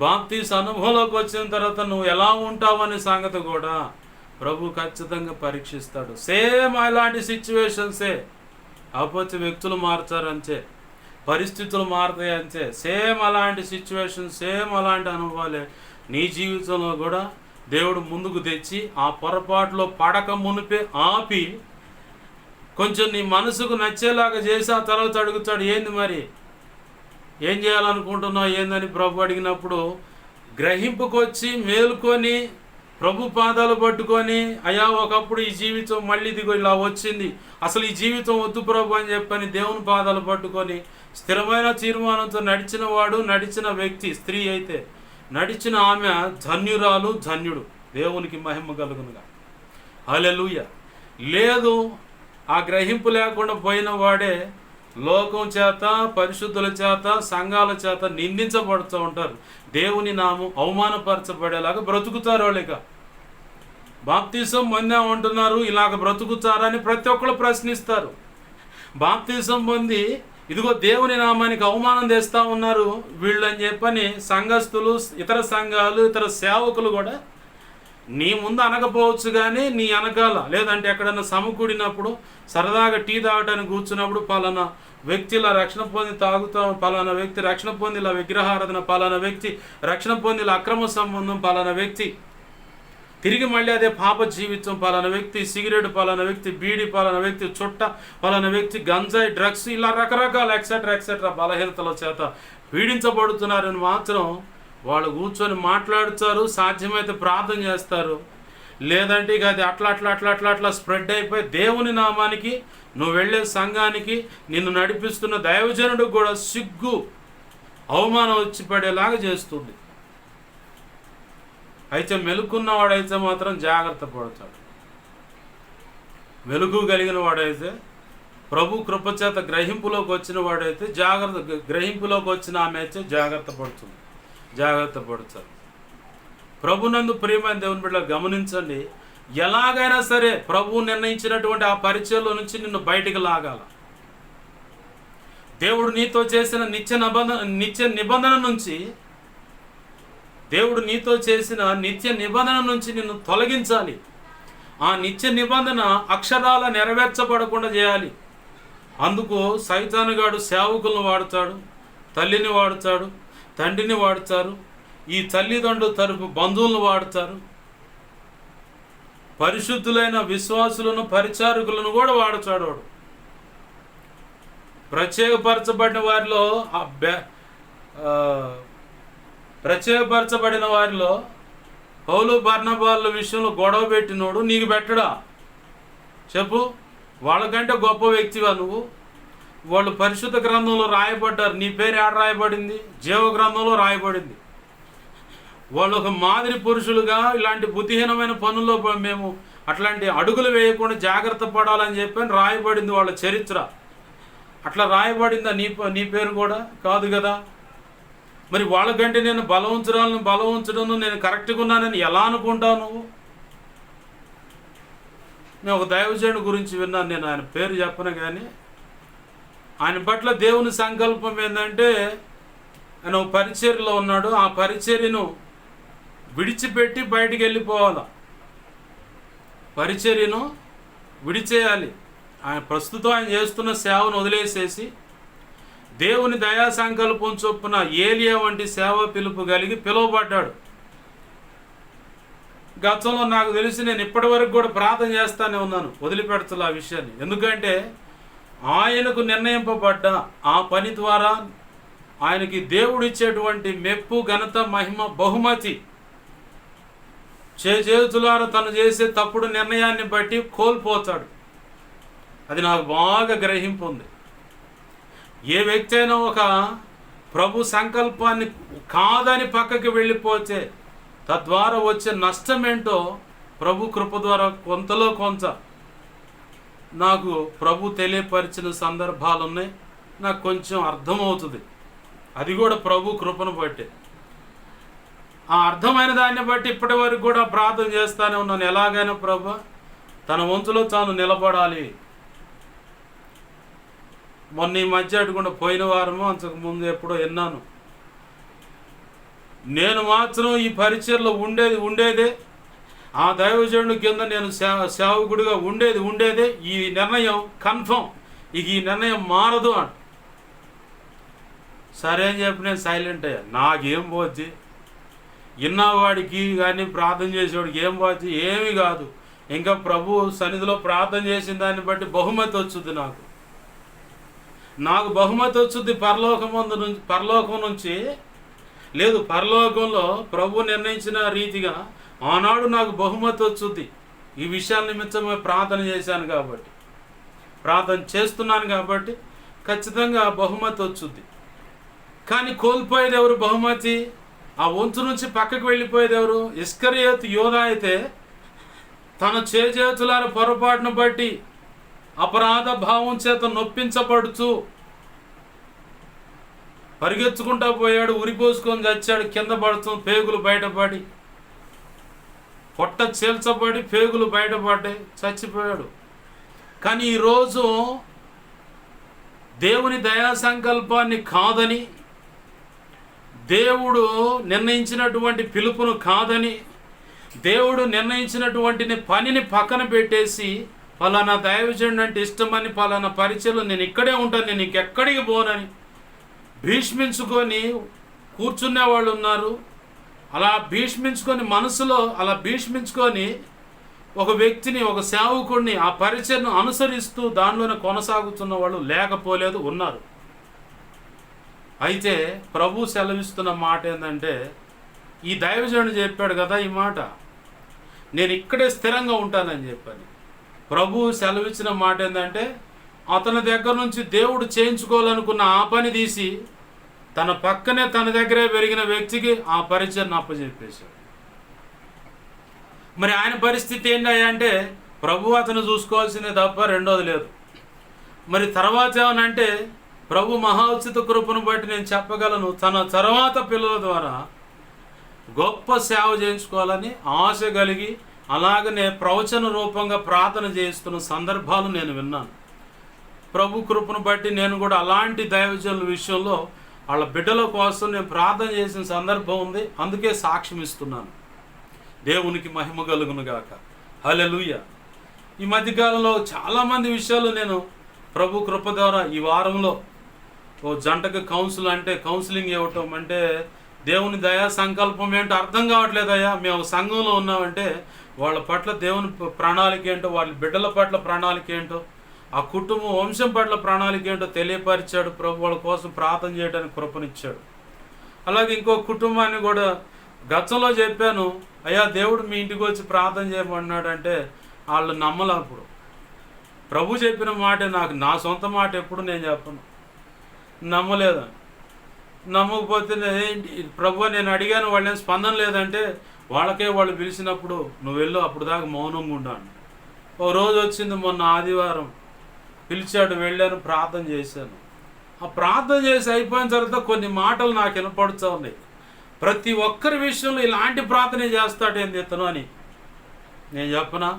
బాప్తీస అనుభవంలోకి వచ్చిన తర్వాత నువ్వు ఎలా ఉంటావనే సంగతి కూడా ప్రభు ఖచ్చితంగా పరీక్షిస్తాడు. సేమ్ అలాంటి సిచ్యువేషన్సే, కాకపోతే వ్యక్తులు మారుతారంతే, పరిస్థితులు మారుతాయి అంతే. సేమ్ అలాంటి సిచ్యువేషన్, సేమ్ అలాంటి అనుభవాలే నీ జీవితంలో కూడా దేవుడు ముందుకు తెచ్చి ఆ పొరపాటులో పడక మునిపే ఆపి కొంచెం నీ మనసుకు నచ్చేలాగా చేసి ఆ తర్వాత అడుగుతాడు, ఏంది మరి ఏం చేయాలనుకుంటున్నావు ఏందని ప్రభు అడిగినప్పుడు గ్రహింపుకొచ్చి మేలుకొని ప్రభు పాదాలు పట్టుకొని, అయ్యా ఒకప్పుడు ఈ జీవితం మళ్ళీ ఇదిగో ఇలా వచ్చింది, అసలు ఈ జీవితం వద్దు ప్రభు అని చెప్పని దేవుని పాదాలు పట్టుకొని స్థిరమైన తీర్మానంతో నడిచిన వాడు, నడిచిన వ్యక్తి, స్త్రీ అయితే నడిచిన ఆమె ధన్యురాలు, ధన్యుడు. దేవునికి మహిమ కలుగునుగా. హల్లెలూయా. లేదు, ఆ గ్రహింపు లేకుండా పోయిన వాడే లోకం చేత, పరిశుద్ధుల చేత, సంఘాల చేత నిందించబడుతూ ఉంటారు. దేవుని నామం అవమానపరచబడేలాగా బ్రతుకుతారు. వాళ్ళిక బాప్తీసం పొందామంటున్నారు, ఇలాగ బ్రతుకుతారని ప్రతి ఒక్కరు ప్రశ్నిస్తారు. బాప్తీసం పొంది ఇదిగో దేవుని నామానికి అవమానం తెస్తూ ఉన్నారు వీళ్ళు అని చెప్పని సంఘస్థులు, ఇతర సంఘాలు, ఇతర సేవకులు కూడా నీ ముందు అనకపోవచ్చు, కానీ నీ అనకాల లేదంటే ఎక్కడన్నా సమకూడినప్పుడు సరదాగా టీ తాగటానికి కూర్చున్నప్పుడు పలానా వ్యక్తి ఇలా రక్షణ పొంది తాగుతాం, పలానా వ్యక్తి రక్షణ పొంది ఇలా విగ్రహారాధన, పలానా వ్యక్తి రక్షణ పొంది ఇలా అక్రమ సంబంధం, పలానా వ్యక్తి తిరిగి మళ్ళీ అదే పాప జీవితం, పలానా వ్యక్తి సిగరెట్, పలానా వ్యక్తి బీడి, పలానా వ్యక్తి చుట్ట, పలానా వ్యక్తి గంజాయి, డ్రగ్స్, ఇలా రకరకాల ఎక్సెట్రా ఎక్సెట్రా బలహీనతల చేత పీడించబడుతున్నారని మాత్రం వాళ్ళు కూర్చొని మాట్లాడుతారు. సాధ్యమైతే ప్రార్థన చేస్తారు. లేదంటే ఇక అది అట్లా అట్లా అట్లా అట్లా అట్లా స్ప్రెడ్ అయిపోయి దేవుని నామానికి, నువ్వు వెళ్ళే సంఘానికి, నిన్ను నడిపిస్తున్న దైవజనుడికి కూడా సిగ్గు, అవమానం వచ్చి పడేలాగా చేస్తుంది. అయితే మెలుకున్నవాడైతే మాత్రం జాగ్రత్త పడతాడు. వెలుగు కలిగిన వాడైతే, ప్రభు కృపచేత గ్రహింపులోకి వచ్చిన వాడైతే గ్రహింపులోకి వచ్చిన ఆమె అయితే జాగ్రత్త పడుతుంది. ప్రభునందు ప్రియమైన దేవుని బిడ్డలు గమనించండి, ఎలాగైనా సరే ప్రభువు నిర్ణయించినటువంటి ఆ పరిచయంలో నుంచి నిన్ను బయటికి లాగాల. దేవుడు నీతో చేసిన నిత్య నిబంధన నుంచి, దేవుడు నీతో చేసిన నిత్య నిబంధన నుంచి నిన్ను తొలగించాలి. ఆ నిత్య నిబంధన అక్షరాల నెరవేర్చబడకుండా చేయాలి. అందుకు సైతానుగాడు సేవకులను వాడుతాడు, తల్లిని వాడుతాడు, తండ్రిని వాడుతారు, ఈ తల్లిదండ్రుల తరపు బంధువులను వాడుతారు, పరిశుద్ధులైన విశ్వాసులను, పరిచారకులను కూడా వాడుతాడు. వాడు ప్రత్యేకపరచబడిన వారిలో పౌలు బర్నబాల విషయంలో గొడవ పెట్టినోడు నీకు పెట్టడా? చెప్పు. వాళ్ళకంటే గొప్ప వ్యక్తివా నువ్వు? వాళ్ళు పరిశుద్ధ గ్రంథంలో రాయబడ్డారు. నీ పేరు ఏడ రాయబడింది? జీవ గ్రంథంలో రాయబడింది. వాళ్ళు ఒక మాదిరి పురుషులుగా ఇలాంటి బుద్ధిహీనమైన పనుల్లో మేము అట్లాంటి అడుగులు వేయకుండా జాగ్రత్త పడాలని చెప్పి రాయబడింది వాళ్ళ చరిత్ర. అట్లా రాయబడిందా నీ పేరు కూడా? కాదు కదా. మరి వాళ్ళకంటే నేను బలం ఉంచడం నేను కరెక్ట్గా ఉన్నానని ఎలా అనుకుంటావు నువ్వు? నేను ఒక దైవజనుడి గురించి విన్నాను, నేను ఆయన పేరు చెప్పను కానీ, ఆయన పట్ల దేవుని సంకల్పం ఏంటంటే, ఆయన ఒక పరిచర్యలో ఉన్నాడు, ఆ పరిచర్యను విడిచిపెట్టి బయటికి వెళ్ళిపోవాలి, పరిచర్యను విడిచేయాలి. ఆయన ప్రస్తుతం ఆయన చేస్తున్న సేవను వదిలేసేసి దేవుని దయా సంకల్పం చొప్పున ఏలియా వంటి సేవ పిలుపు కలిగి పిలువబడ్డాడు. గతంలో నాకు తెలిసి నేను ఇప్పటి వరకు కూడా ప్రార్థన చేస్తానే ఉన్నాను, వదిలిపెడతలే ఆ విషయాన్ని. ఎందుకంటే ఆయనకు నిర్ణయింపబడ్డ ఆ పని ద్వారా ఆయనకి దేవుడు ఇచ్చేటువంటి మెప్పు, ఘనత, మహిమ, బహుమతి చేతులారా తను చేసే తప్పుడు నిర్ణయాన్ని బట్టి కోల్పోతాడు. అది నాకు బాగా గ్రహింపు ఉంది. ఏ వ్యక్తి అయినా ఒక ప్రభు సంకల్పాన్ని కాదని పక్కకి వెళ్ళిపోతే తద్వారా వచ్చే నష్టం ఏంటో ప్రభు కృప ద్వారా కొంతలో కొంత నాకు ప్రభు తెలియపరిచిన సందర్భాలు ఉన్నాయి. నాకు కొంచెం అర్థమవుతుంది. అది కూడా ప్రభు కృపను బట్టి. ఆ అర్థమైన దాన్ని బట్టి ఇప్పటి వరకు కూడా ప్రార్థన చేస్తూనే ఉన్నాను. ఎలాగైనా ప్రభు తన వంతులో తాను నిలబడాలి. మొన్న ఈ మధ్య అటుకుండా పోయిన వారము అంతకుముందు ఎప్పుడో విన్నాను, నేను మాత్రం ఈ పరిచయలో ఉండేదే ఆ దైవజనుడి కింద నేను సేవకుడిగా ఉండేదే ఈ నిర్ణయం కన్ఫర్మ్, ఇక ఈ నిర్ణయం మారదు అంట. సరే అని చెప్పి నేను సైలెంట్ అయ్యా. నాకేం పోద్ది, విన్నవాడికి కానీ ప్రార్థన చేసేవాడికి ఏం పోద్ది? ఏమీ కాదు. ఇంకా ప్రభు సన్నిధిలో ప్రార్థన చేసిన దాన్ని బట్టి బహుమతి వచ్చుద్ది. నాకు బహుమతి వచ్చుద్ది పరలోకం నుంచి లేదు, పరలోకంలో ప్రభు నిర్ణయించిన రీతిగా ఆనాడు నాకు బహుమతి వచ్చుద్ది. ఈ విషయాల నిమిత్తం ప్రార్థన చేశాను కాబట్టి, ప్రార్థన చేస్తున్నాను కాబట్టి ఖచ్చితంగా బహుమతి వచ్చుద్ది. కానీ కోల్పోయేది ఎవరు బహుమతి? ఆ వంతు నుంచి పక్కకు వెళ్ళిపోయేది ఎవరు? ఇస్కరియోతు యోధ అయితే తన చేతులార పొరపాటును బట్టి అపరాధ భావం చేత నొప్పించబడుతూ పరిగెత్తుకుంటా పోయాడు, ఉరిపోసుకొని చచ్చాడు, కింద పడుతూ పేగులు బయటపడి, పొట్ట చీల్చబడి పేగులు బయటపడ్డాయి, చచ్చిపోయాడు. కానీ ఈరోజు దేవుని దయా సంకల్పాన్ని కాదని, దేవుడు నిర్ణయించినటువంటి పిలుపును కాదని, దేవుడు నిర్ణయించినటువంటి పనిని పక్కన పెట్టేసి పలానా దైవజనుడు అంటే ఇష్టమని, పలానా పరిచయలో నేను ఇక్కడే ఉంటాను, నేను ఇంకెక్కడికి పోనని భీష్మించుకొని కూర్చునే వాళ్ళు ఉన్నారు. అలా భీష్మించుకొని మనసులో అలా భీష్మించుకొని ఒక వ్యక్తిని, ఒక సేవకుడిని ఆ పరిచయను అనుసరిస్తూ దానిలోనే కొనసాగుతున్న వాళ్ళు లేకపోలేదు, ఉన్నారు. అయితే ప్రభు సెలవిస్తున్న మాట ఏంటంటే, ఈ దైవజనుడు చెప్పాడు కదా ఈ మాట, నేను ఇక్కడే స్థిరంగా ఉంటానని చెప్పని. ప్రభువు సెలవిచ్చిన మాట ఏంటంటే, అతని దగ్గర నుంచి దేవుడు చేయించుకోవాలనుకున్న ఆ పని తీసి తన పక్కనే తన దగ్గరే పెరిగిన వ్యక్తికి ఆ పరిచయం అప్పచెప్పేశాడు. మరి ఆయన పరిస్థితి ఏంటయ్యా అంటే, ప్రభు అతను చూసుకోవాల్సిందే తప్ప రెండోది లేదు. మరి తర్వాత ఏమనంటే, ప్రభు మహా ఉచిత కృపను బట్టి నేను చెప్పగలను, తన తర్వాత పిల్లల ద్వారా గొప్ప సేవ చేయించుకోవాలని ఆశ కలిగి అలాగనే ప్రవచన రూపంగా ప్రార్థన చేస్తున్న సందర్భాలు నేను విన్నాను. ప్రభు కృపను బట్టి నేను కూడా అలాంటి దైవజనుల విషయంలో వాళ్ళ బిడ్డల కోసం నేను ప్రార్థన చేసిన సందర్భం ఉంది. అందుకే సాక్ష్యం ఇస్తున్నాను. దేవునికి మహిమ కలుగును గాక. హల్లెలూయా. ఈ మధ్యకాలంలో చాలామంది విషయాలు నేను ప్రభు కృప ద్వారా ఈ వారంలో ఓ జంటకు కౌన్సిలింగ్ ఇవ్వటం అంటే దేవుని దయా సంకల్పం ఏంటో అర్థం కావట్లేదయ్యా. మేము సంఘంలో ఉన్నామంటే వాళ్ళ పట్ల దేవుని ప్రణాళిక ఏంటో, వాళ్ళ బిడ్డల పట్ల ప్రణాళిక ఏంటో, ఆ కుటుంబం వంశం పట్ల ప్రణాళిక ఏంటో తెలియపరిచాడు ప్రభు. వాళ్ళ కోసం ప్రార్థన చేయడానికి కృపనిచ్చాడు. అలాగే ఇంకో కుటుంబాన్ని కూడా గతంలో చెప్పాను, అయ్యా దేవుడు మీ ఇంటికి వచ్చి ప్రార్థన చేయమన్నాడు అంటే వాళ్ళు నమ్మలే. అప్పుడు ప్రభు చెప్పిన మాట నాకు, నా సొంత మాట ఎప్పుడు నేను చెప్పను, నమ్మలేదా. నమ్మకపోతే ప్రభు నేను అడిగాను, వాళ్ళేం స్పందన లేదంటే వాళ్ళకే వాళ్ళు పిలిచినప్పుడు నువ్వు వెళ్ళు, అప్పుడు దాకా మౌనంగా ఉండాను. ఓ రోజు వచ్చింది మొన్న ఆదివారం, పిలిచాడు, వెళ్ళాను, ప్రార్థన చేశాను. ఆ ప్రార్థన చేసి అయిపోయిన తర్వాత కొన్ని మాటలు నాకు వినపడుతూ ఉన్నాయి. ప్రతి ఒక్కరి విషయంలో ఇలాంటి ప్రార్థన చేస్తాడేంది ఇతను అని నేను చెప్పనా.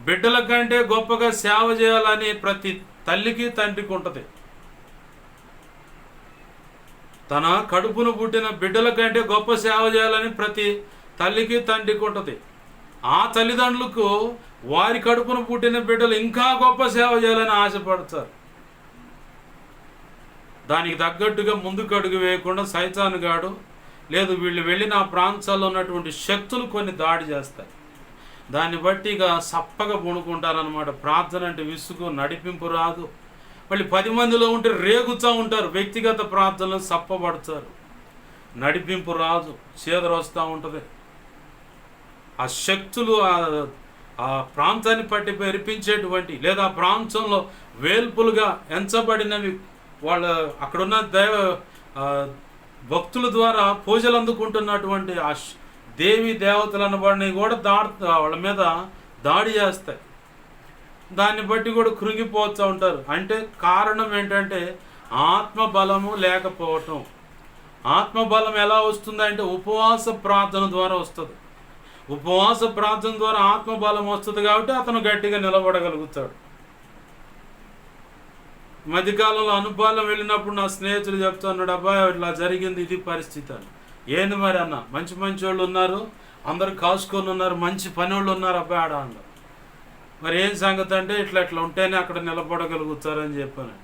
బిడ్డల కంటే గొప్పగా సేవ చేయాలని ప్రతి తల్లికి తండ్రికి ఉంటుంది. తన కడుపును పుట్టిన బిడ్డల కంటే గొప్ప సేవ చేయాలని ప్రతి తల్లికి తండ్రికి ఉంటుంది. ఆ తల్లిదండ్రులకు వారి కడుపును పుట్టిన బిడ్డలు ఇంకా గొప్ప సేవ చేయాలని ఆశపడతారు. దానికి తగ్గట్టుగా ముందుకు అడుగు వేయకుండా సైతాను గాడు లేదు వీళ్ళు వెళ్ళిన ఆ ప్రాంతాల్లో ఉన్నటువంటి శక్తులు కొన్ని దాడి చేస్తాయి. దాన్ని బట్టి ఇక సప్పగా పూనుకుంటారనమాట. ప్రార్థన అంటే విసుగు, నడిపింపు రాదు. మళ్ళీ 10 మందిలో ఉంటే రేగుతూ ఉంటారు. వ్యక్తిగత ప్రార్థనలు సప్పబడతారు. నడిపింపు రాదు, చేదరు వస్తూ ఉంటుంది. ఆ శక్తులు ఆ ప్రాంతాన్ని పట్టి పెరిపించేటువంటి లేదా ఆ ప్రాంతంలో వేల్పులుగా ఎంచబడినవి వాళ్ళ అక్కడున్న భక్తుల ద్వారా పూజలు అందుకుంటున్నటువంటి ఆ దేవి దేవతలు అనబడినవి కూడా వాళ్ళ మీద దాడి చేస్తాయి. దాన్ని బట్టి కూడా కృంగిపోతూ ఉంటారు. అంటే కారణం ఏంటంటే ఆత్మబలము లేకపోవటం. ఆత్మబలం ఎలా వస్తుందంటే ఉపవాస ప్రార్థన ద్వారా వస్తుంది. ఉపవాస ప్రార్థన ద్వారా ఆత్మబలం వస్తుంది కాబట్టి అతను గట్టిగా నిలబడగలుగుతాడు. మధ్యకాలంలో అనుపాలం వెళ్ళినప్పుడు నా స్నేహితులు చెప్తున్నాడు, అబ్బాయి ఇట్లా జరిగింది, ఇది పరిస్థితి అని. ఏంది మరి అన్న, మంచి మంచి వాళ్ళు ఉన్నారు, అందరు కాసుకొని ఉన్నారు, మంచి పని వాళ్ళు ఉన్నారు అబ్బాయి ఆడ అన్నారు. మరి ఏం సంగతి అంటే ఇట్లా ఉంటేనే అక్కడ నిలబడగలుగుతారని చెప్పాను.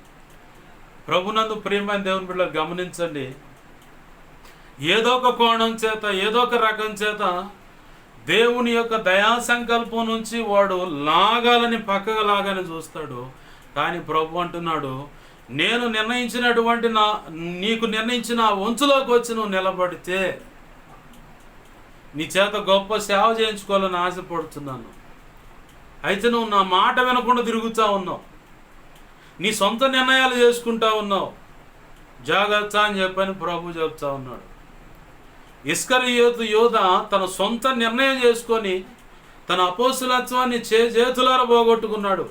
ప్రభునందు ప్రియమైన దేవుని బిడ్డలు గమనించండి, ఏదో ఒక కోణం చేత ఏదో ఒక రకం చేత దేవుని యొక్క దయా సంకల్పం నుంచి వాడు లాగాలని పక్కగా లాగాలని చూస్తాడు. కానీ ప్రభు అంటున్నాడు, నేను నిర్ణయించినటువంటి నీకు నిర్ణయించిన వంచులోకి వచ్చి నువ్వు నిలబడితే నీ చేత గొప్ప సేవ చేయించుకోవాలని ఆశపడుతున్నాను. అయితే నువ్వు నా మాట వినకుండా తిరుగుతూ ఉన్నావు, నీ సొంత నిర్ణయాలు చేసుకుంటా ఉన్నావు, జాగ్రత్త అని చెప్పని ప్రభు చెప్తా ఉన్నాడు. ఇస్కరియోతు యోధ తన సొంత నిర్ణయం చేసుకొని తన అపోస్తులత్వాన్ని చేతులారా పోగొట్టుకున్నాడు.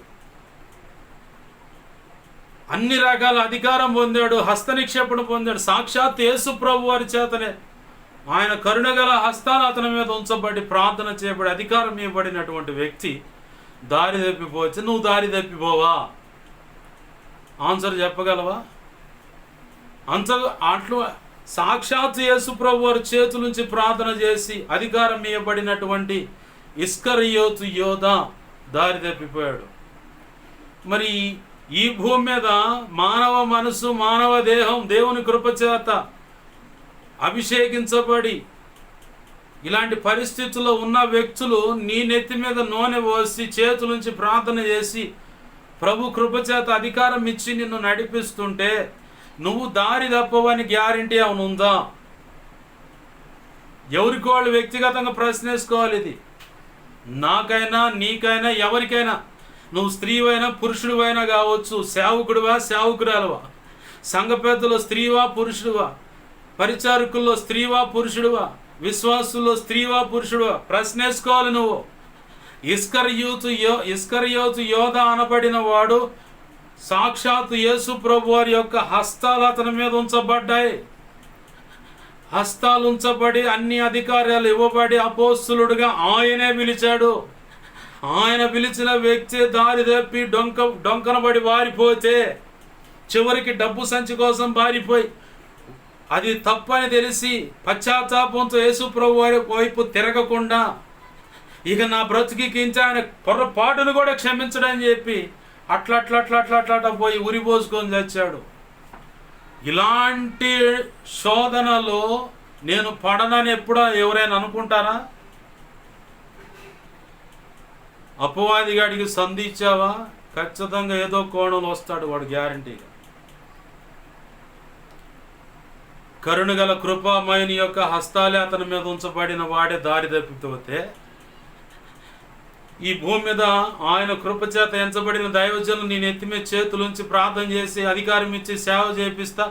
అన్ని రకాల అధికారం పొందాడు, హస్త నిక్షేపణ పొందాడు. సాక్షాత్ యేసు ప్రభు వారి చేతనే ఆయన కరుణగల హస్తాలు అతని మీద ఉంచబడి ప్రార్థన చేయబడి అధికారం ఇవ్వబడినటువంటి వ్యక్తి దారి తప్పిపోవచ్చు. నువ్వు దారి తప్పిపోవా? ఆన్సర్ చెప్పగలవా? అట్లు సాక్షాత్ యేసు ప్రభు వారి చేతుల నుంచి ప్రార్థన చేసి అధికారం ఇవ్వబడినటువంటి ఇస్కరియోతు యోధ దారి తప్పిపోయాడు. మరి ఈ భూమి మీద మానవ మనసు, మానవ దేహం దేవుని కృపచేత అభిషేకించబడి ఇలాంటి పరిస్థితుల్లో ఉన్న వ్యక్తులు నీ నెత్తి మీద నూనె పోసి చేతుల నుంచి ప్రార్థన చేసి ప్రభు కృపచేత అధికారం ఇచ్చి నిన్ను నడిపిస్తుంటే నువ్వు దారి తప్పవని గ్యారంటీ ఏమైనా ఉందా? ఎవరికి వాళ్ళు వ్యక్తిగతంగా ప్రశ్నేసుకోవాలి. ఇది నాకైనా నీకైనా ఎవరికైనా, నువ్వు స్త్రీవైనా పురుషుడివైనా కావచ్చు, సేవకుడివా సేవకురాలువా, సంఘ పెద్దలో స్త్రీవా పురుషుడివా, పరిచారకుల్లో స్త్రీవా పురుషుడివా, విశ్వాసుల్లో స్త్రీవా పురుషుడివా, ప్రశ్నేసుకోవాలి నువ్వు. ఇస్కరియోతు యోధ అనబడిన వాడు సాక్షాత్తు యేసు ప్రభు వారి యొక్క హస్తాలు అతని మీద ఉంచబడ్డాయి. హస్తాలు ఉంచబడి అన్ని అధికారాలు ఇవ్వబడి అపోస్తులుడుగా ఆయనే పిలిచాడు. ఆయన పిలిచిన వ్యక్తి దారి తప్పి డొంకనబడి వారిపోతే, చివరికి డబ్బు సంచి కోసం పారిపోయి అది తప్పని తెలిసి పశ్చాత్తాపంతో యేసు ప్రభు వారి వైపు తిరగకుండా ఇక నా బ్రతికించి ఆయన పొరపాటును కూడా క్షమించడని చెప్పి అట్లా పోయి ఉరిపోసుకొని చచ్చాడు. ఇలాంటి శోధనలో నేను పడనని ఎప్పుడో ఎవరైనా అనుకుంటారా? అపవాదిగాడికి సంధి ఇచ్చావా, ఖచ్చితంగా ఏదో కోణంలో వస్తాడు వాడు, గ్యారంటీగా. కరుణగల కృపామయుని యొక్క హస్తాలే అతని మీద ఉంచబడిన వాడే దారి తప్పిపోతే, ఈ భూమి మీద ఆయన కృపచేత ఎంచబడిన దైవజనులు నేను ఎత్తిమే చేతులుంచి ప్రార్థన చేసి అధికారం ఇచ్చి సేవ చేపిస్తా,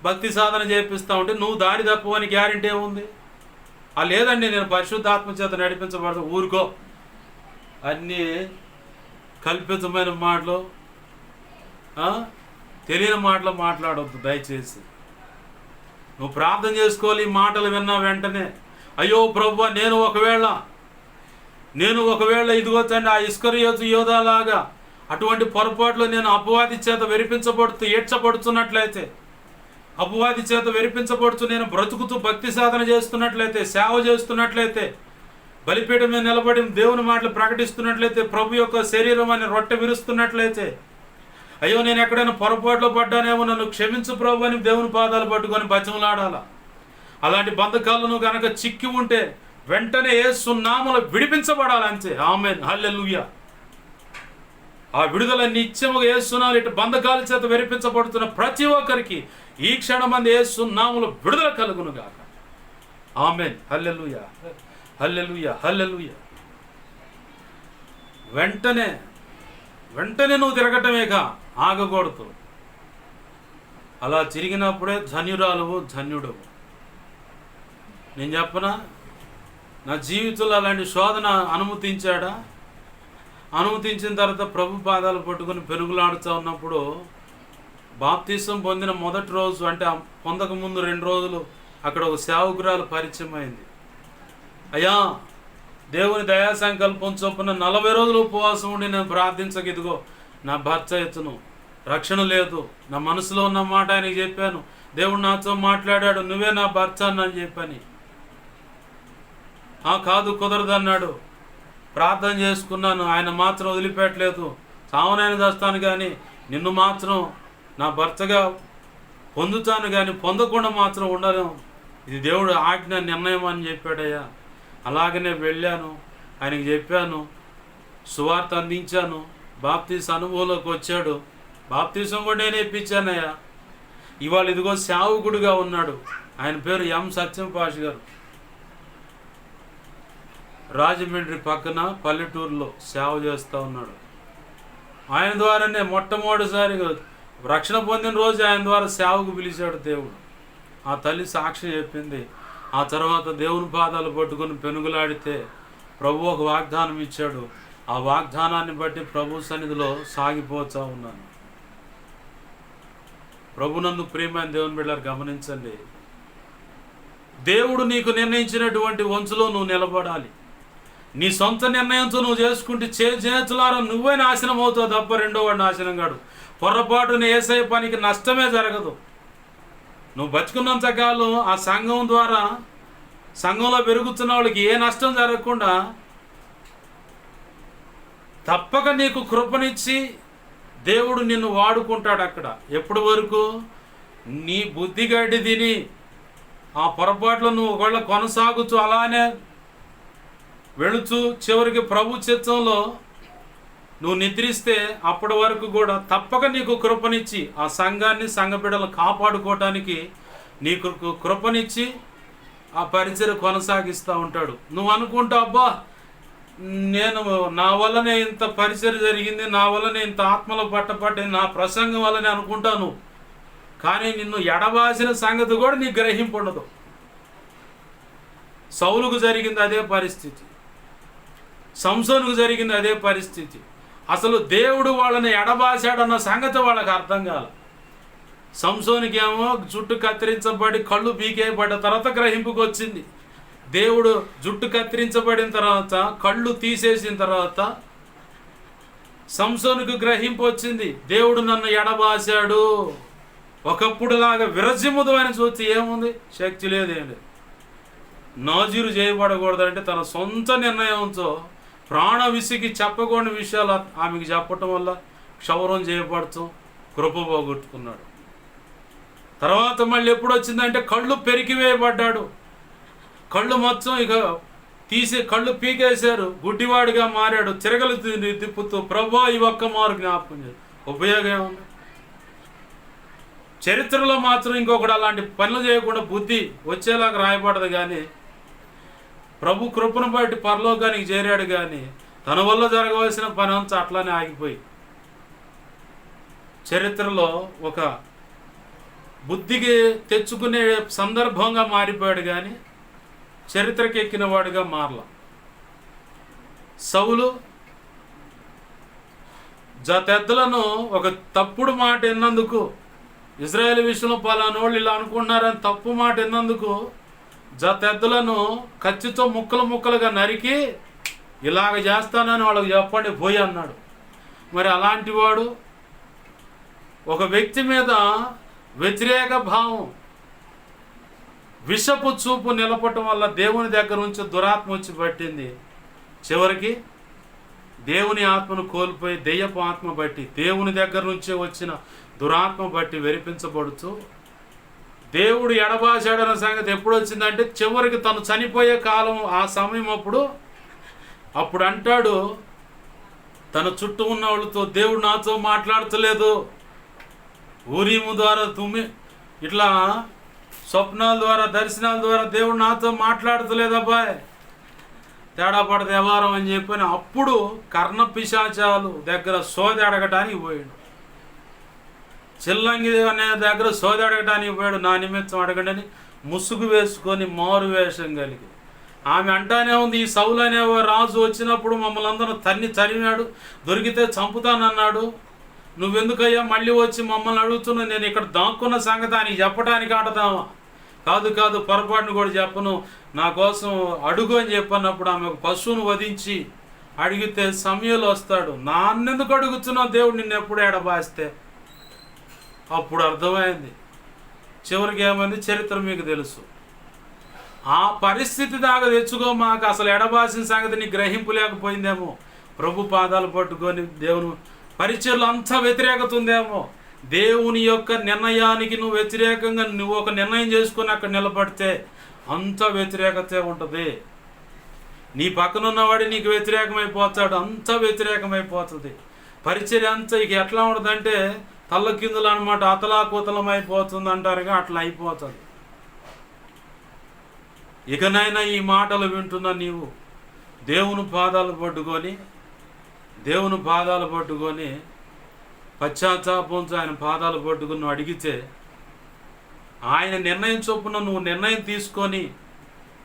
భక్తి సాధన చేపిస్తా ఉంటే నువ్వు దారి తప్పవని గ్యారంటీ ఏముంది? లేదండి నేను పరిశుద్ధాత్మ చేత నడిపించబడదు, ఊరుకో. అన్నీ కల్పితమైన మాటలు, తెలియని మాటలు మాట్లాడవద్దు దయచేసి. నువ్వు ప్రార్థన చేసుకోవాలి. ఈ మాటలు విన్నా వెంటనే అయ్యో ప్రభువా, నేను ఒకవేళ ఇదిగో తండ్రి ఆ ఇస్కరియోతు యోధాలాగా అటువంటి పొరపాట్లు నేను అపవాది చేత ఏడ్చబడుతున్నట్లయితే, అపవాది చేత వెరిపించబడుతూ నేను బ్రతుకుతూ భక్తి సాధన చేస్తున్నట్లయితే, సేవ చేస్తున్నట్లయితే, బలిపీఠం మీద నిలబడి దేవుని మాటలు ప్రకటిస్తున్నట్లయితే, ప్రభు యొక్క శరీరం అని రొట్టె విరుస్తున్నట్లయితే, అయ్యో నేను ఎక్కడైనా పొరపాట్లో పడ్డానేమో నన్ను క్షమించు ప్రభు అని దేవుని పాదాలు పట్టుకొని బతిమలాడాలా. అలాంటి బంధకాలు నువ్వు కనుక చిక్కి ఉంటే వెంటనే యేసు నామములో విడిపించబడాలి అంతే. ఆమేన్, హల్లెలూయా. ఆ విడుదల నిత్యముగా యేసు నామములో ఇటు బంధకాల చేత వెరిపించబడుతున్న ప్రతి ఒక్కరికి ఈ క్షణమందు యేసు నామములో విడుదల కలుగును గాక. ఆమేన్, హల్లెలూయా, హల్లెలూయా, హల్లెలూయా. వెంటనే నువ్వు తిరగటమేక ఆగకూడదు. అలా తిరిగినప్పుడే ధన్యురాలువు, ధన్యుడవు. నేను చెప్పనా, నా జీవితంలో అలాంటి శోధన అనుమతించాడా? అనుమతించిన తర్వాత ప్రభు పాదాలు పట్టుకొని పెనుగులాడుతూ ఉన్నప్పుడు బాప్తీసం పొందిన మొదటి రోజు, అంటే పొందక ముందు 2 రోజులు అక్కడ ఒక సేవకురాలు పరిచయం అయింది. అయ్యా, దేవుని దయా సంకల్పం చొప్పున 40 రోజులు ఉపవాసం ఉండి నేను ప్రార్థించక ఇదిగో నా భర్త ఎత్తును, రక్షణ లేదు. నా మనసులో ఉన్న మాట ఆయనకి చెప్పాను, దేవుడు నాతో మాట్లాడాడు, నువ్వే నా భర్త అని చెప్పని. కాదు, కుదరదన్నాడు. ప్రార్థన చేసుకున్నాను, ఆయన మాత్రం వదిలిపెట్టలేదు. సావనైనా చేస్తాను కానీ నిన్ను మాత్రం నా భర్తగా పొందుతాను కానీ పొందకుండా మాత్రం ఉండను, ఇది దేవుడు ఆజ్ఞ నిర్ణయం అని చెప్పాడయ్యా. అలాగనే వెళ్ళాను, ఆయనకి చెప్పాను, సువార్త అందించాను, బాప్తీస అనుభవంలోకి వచ్చాడు. బాప్తీసం కూడా నేను ఇప్పించానయ్యా. ఇవాళ ఇదిగో సేవకుడిగా ఉన్నాడు. ఆయన పేరు ఎం సత్యం పాష్ గారు. రాజమండ్రి పక్కన పల్లెటూరులో సేవ చేస్తూ ఉన్నాడు. ఆయన ద్వారానే మొట్టమొదటిసారిగా రక్షణ పొందిన రోజు ఆయన ద్వారా సేవకు పిలిచాడు దేవుడు. ఆ తల్లి సాక్ష్యం చెప్పింది. ఆ తర్వాత దేవుని పాదాలు పట్టుకొని పెనుగులాడితే ప్రభు ఒక వాగ్దానం ఇచ్చాడు. ఆ వాగ్దానాన్ని బట్టి ప్రభు సన్నిధిలో సాగిపోతూ ఉన్నాను. ప్రభునందు ప్రియమైన దేవుని బిడ్డలారా గమనించండి, దేవుడు నీకు నిర్ణయించినటువంటి వంచులో నువ్వు నిలబడాలి. నీ సొంత నిర్ణయంతో నువ్వు చేసుకుంటే చేతులారా నువ్వే నాశనం అవుతావు తప్ప రెండో వాడు నాశనం కాడు. పొరపాటున యేసయ్య పనికి నష్టమే జరగదు. నువ్వు బతుకున్నంత కాలం ఆ సంఘం ద్వారా, సంఘంలో పెరుగుతున్న వాళ్ళకి ఏ నష్టం జరగకుండా తప్పక నీకు కృపనిచ్చి దేవుడు నిన్ను వాడుకుంటాడు. అక్కడ ఎప్పటి వరకు నీ బుద్ధి గడ్డి తిని ఆ పొరపాట్లు నువ్వు ఒకవేళ కొనసాగుతూ అలానే వెళుతూ చివరికి ప్రభు చిత్తంలో నువ్వు నిద్రిస్తే అప్పటి వరకు కూడా తప్పక నీకు కృపనిచ్చి ఆ సంఘాన్ని, సంఘ బిడ్డలను కాపాడుకోవటానికి నీకు కృపనిచ్చి ఆ పరిచయం కొనసాగిస్తూ ఉంటాడు. నువ్వు అనుకుంటావు, అబ్బా నేను నా వల్లనే ఇంత పరిచయం జరిగింది, నా వల్లనే ఇంత ఆత్మలో పట్టపట్టింది, నా ప్రసంగం వల్లనే అనుకుంటాను. కానీ నిన్ను ఎడబాసిన సంగతి కూడా నీకు గ్రహింపు ఉండదు. సౌలుకు జరిగింది అదే పరిస్థితి, సంసోనుకు జరిగింది అదే పరిస్థితి. అసలు దేవుడు వాళ్ళని ఎడబాశాడన్న సంగతి వాళ్ళకి అర్థం కాల. సంసోనికి ఏమో జుట్టు కత్తిరించబడి కళ్ళు పీకేయబడ్డ తర్వాత గ్రహింపుకి వచ్చింది. దేవుడు జుట్టు కత్తిరించబడిన తర్వాత కళ్ళు తీసేసిన తర్వాత సంసోనుకు గ్రహింపు వచ్చింది, దేవుడు నన్ను ఎడబాశాడు. ఒకప్పుడు లాగా విరజిమ్ముదు అని చూస్తే ఏముంది, శక్తి లేదేంటి. నాజీరు చేయబడకూడదంటే తన సొంత నిర్ణయంతో ప్రాణ విసికి చెప్పకూడని విషయాలు ఆమెకి చెప్పటం వల్ల క్షౌరం చేయబడుతూ కృప పోగొట్టుకున్నాడు. తర్వాత మళ్ళీ ఎప్పుడు వచ్చిందంటే కళ్ళు పెరికివేయబడ్డాడు. కళ్ళు మొత్తం ఇక తీసి కళ్ళు పీకేశారు, గుడ్డివాడిగా మారాడు. తిరగలు తిప్పుతూ ప్రభువా ఈ ఒక్క మారు జ్ఞాపకం చేసి ఉపయోగం ఏముంది. చరిత్రలో మాత్రం ఇంకొకటి అలాంటి పనులు చేయకుండా బుద్ధి వచ్చేలాగా రాయబడదు. కానీ ప్రభు కృపను బట్టి పరలోకానికి చేరాడు, కానీ తన వల్ల జరగవలసిన పని అంతా అట్లానే ఆగిపోయి చరిత్రలో ఒక బుద్ధికి తెచ్చుకునే సందర్భంగా మారిపోయాడు, కానీ చరిత్రకి ఎక్కిన వాడిగా మారల. సౌలు జతెద్దలను ఒక తప్పుడు మాట విన్నందుకు, ఇజ్రాయేల్ విషయంలో పలానోళ్ళు ఇలా అనుకుంటున్నారని తప్పు మాట విన్నందుకు జతెద్దలను కత్తితో ముక్కలు ముక్కలుగా నరికి ఇలాగ చేస్తానని వాళ్ళకి చెప్పండి పోయి అన్నాడు. మరి అలాంటి వాడు ఒక వ్యక్తి మీద వ్యతిరేక భావం, విషపు చూపు నిలపటం వల్ల దేవుని దగ్గర నుంచి దురాత్మ వచ్చి పట్టింది. చివరికి దేవుని ఆత్మను కోల్పోయి దెయ్యపు ఆత్మ బట్టి దేవుని దగ్గర నుంచే వచ్చిన దురాత్మ బట్టి వెరిపించబడుతూ దేవుడు ఎడబాశాడన్న సంగతి ఎప్పుడు వచ్చిందంటే చివరికి తను చనిపోయే కాలం ఆ సమయం అప్పుడు అంటాడు తన చుట్టూ ఉన్న వాళ్ళతో, దేవుడు నాతో మాట్లాడతలేదు. ఊరీము ద్వారా ఇట్లా స్వప్నాల ద్వారా దర్శనాల ద్వారా దేవుడు నాతో మాట్లాడతలేదు అబ్బాయి, తేడా పడదు వ్యవహారం అని చెప్పని అప్పుడు కర్ణ పిశాచాలు దగ్గర సోది అడగటానికి పోయాడు. చిల్లంగి అనే దగ్గర సోది అడగటానికి పోయాడు. నా నిమిత్తం అడగడని ముసుగు వేసుకొని మారు వేషం కలిగి ఆమె అంటానే ఉంది, ఈ సౌలు అనే రాజు వచ్చినప్పుడు మమ్మల్ని అందరూ తరిమాడు, దొరికితే చంపుతానన్నాడు. నువ్వెందుకయ్యా మళ్ళీ వచ్చి మమ్మల్ని అడుగుతున్నావు? నేను ఇక్కడ దాక్కున్న సంగతి అని చెప్పడానికి ఆడదామా? కాదు పొరపాటును కూడా చెప్పను, నా కోసం అడుగు అని చెప్పన్నప్పుడు ఆమె ఒక పశువును వధించి అడిగితే సమయంలో వస్తాడు. నాన్నెందుకు అడుగుతున్నావు, దేవుడు నిన్ను ఎప్పుడు ఎడబాస్తే? అప్పుడు అర్థమైంది. చివరికి ఏమైంది చరిత్ర మీకు తెలుసు. ఆ పరిస్థితి దాకా తెచ్చుకో, మాకు అసలు ఎడబాసిన సంగతి నీ గ్రహింపు లేకపోయిందేమో. ప్రభు పాదాలు పట్టుకొని దేవుని పరిచయలు అంతా వ్యతిరేకత ఉందేమో. దేవుని యొక్క నిర్ణయానికి నువ్వు వ్యతిరేకంగా నువ్వు ఒక నిర్ణయం చేసుకొని అక్కడ నిలబడితే అంత వ్యతిరేకతే ఉంటుంది. నీ పక్కన ఉన్నవాడు నీకు వ్యతిరేకమైపోతాడు, అంత వ్యతిరేకమైపోతుంది. పరిచర్య అంతా ఇక ఎట్లా ఉంటుందంటే తల్లకిందులు అనమాట, అతలాకుతలం అయిపోతుంది అంటారుగా, అట్లా అయిపోతుంది. ఇకనైనా ఈ మాటలు వింటున్నా నీవు దేవుని పాదాలు పట్టుకొని పశ్చాత్తాపంతో ఆయన పాదాలు పట్టుకుని నువ్వు అడిగితే ఆయన నిర్ణయం చొప్పున నువ్వు నిర్ణయం తీసుకొని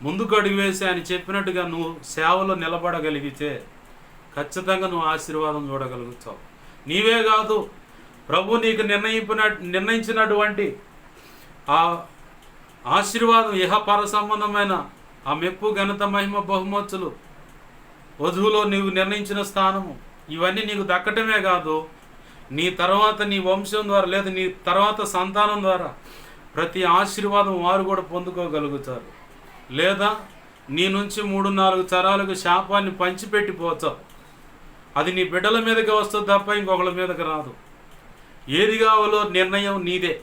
ముందుకు అడుగు వేసి ఆయన చెప్పినట్టుగా నువ్వు సేవలో నిలబడగలిగితే ఖచ్చితంగా నువ్వు ఆశీర్వాదం చూడగలుగుతావు. నీవే కాదు, ప్రభు నీకు నిర్ణయించినటువంటి ఆ ఆశీర్వాదం ఇహపర సంబంధమైన ఆ మెప్పు ఘనత మహిమ బహుమతులు వధువులో నీవు నిర్ణయించిన స్థానము ఇవన్నీ నీకు దక్కటమే కాదు, నీ తర్వాత నీ వంశం ద్వారా లేదా నీ తర్వాత సంతానం ద్వారా ప్రతి ఆశీర్వాదం వారు కూడా పొందుకోగలుగుతారు. లేదా నీ నుంచి 3-4 తరాలకు శాపాన్ని పంచిపెట్టిపోతావు. అది నీ బిడ్డల మీదకి వస్తుంది తప్ప ఇంకొకళ్ళ మీదకి రాదు. ఏది కావాలో నిర్ణయం నీదే.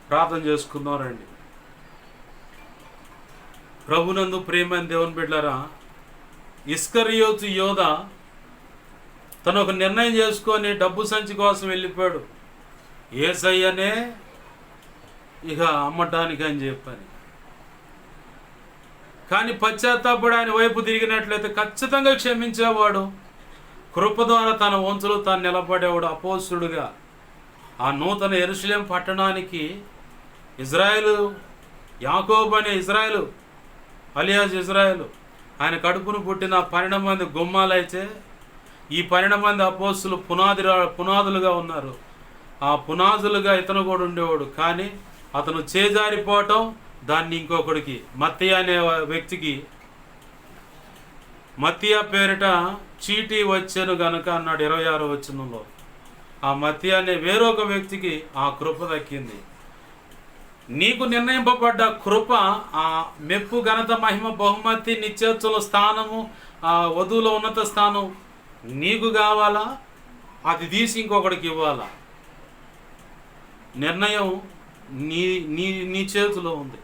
ప్రార్థన చేసుకుందాం రండి. ప్రభునందు ప్రేమైన దేవుని బిడ్డలారా, ఇస్కరియోతు యోధ తను ఒక నిర్ణయం చేసుకొని డబ్బు సంచి కోసం వెళ్ళిపోయాడు. యేసయ్యనే ఇక అమ్మటానికి అని చెప్పని. కానీ పశ్చాత్తాపడి ఆయన వైపు తిరిగినట్లయితే ఖచ్చితంగా క్షమించేవాడు, కృప ద్వారా తన వంతులు తాను నిలబడేవాడు. అపోస్తులుగా ఆ నూతన యెరూషలేము పట్టణానికి ఇజ్రాయేలు, యాకోబు అనే ఇజ్రాయేలు అలియాజ్ ఇజ్రాయేలు, ఆయన కడుపును పుట్టిన 12 మంది గుమ్మాలైతే ఈ 12 మంది అపోస్తులు పునాదులుగా ఉన్నారు. ఆ పునాదులుగా ఇతను కూడా ఉండేవాడు. కానీ అతను చేజారిపోవటం, దాన్ని ఇంకొకడికి మత్తయి అనే వ్యక్తికి, మత్తయి పేరిట చీటీ వచ్చాను గనుక అన్నాడు 26వ వచనంలో. ఆ మత్తయి అనే వేరొక వ్యక్తికి ఆ కృప దక్కింది. నీకు నిర్ణయింపబడ్డ కృప, ఆ మెప్పు, ఘనత, మహిమ, బహుమతి, నిత్యోత్సవ స్థానము, ఆ వధువులో ఉన్నత స్థానం నీకు కావాలా? అది తీసి ఇంకొకడికి ఇవ్వాలా? నిర్ణయం నీ నీ నీ చేతిలో ఉంది.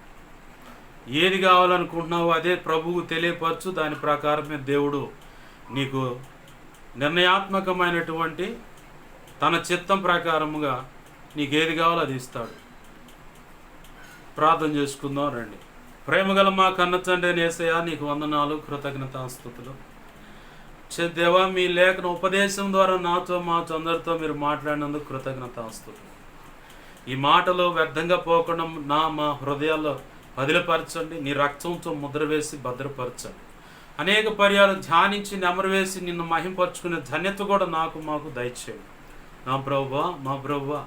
ఏది కావాలనుకుంటున్నావో అదే ప్రభువుకు తెలియపరచు. దాని ప్రకారమే దేవుడు నీకు నిర్ణయాత్మకమైనటువంటి తన చిత్తం ప్రకారముగా నీకు ఏది కావాలో అది ఇస్తాడు. ప్రార్థన చేసుకుందాం రండి. ప్రేమగల మా కన్న తండ్రి యేసయ్యా, నీకు వందనాలు, కృతజ్ఞతాస్తుతులు. దేవా, మీ లేఖన ఉపదేశం ద్వారా నాతో మాతో అందరితో మీరు మాట్లాడినందుకు కృతజ్ఞతాస్తుతులు. ఈ మాటలు వ్యర్థంగా పోకుండా మా హృదయాల్లో బదిలపరచండి. నీ రక్తంతో ముద్ర వేసి భద్రపరచండి. అనేక పర్యాలు ధ్యానించి నెమరు వేసి నిన్ను మహింపరుచుకునే ధన్యత కూడా మాకు దయచేయండి. నా ప్రభువా, మా ప్రభువా,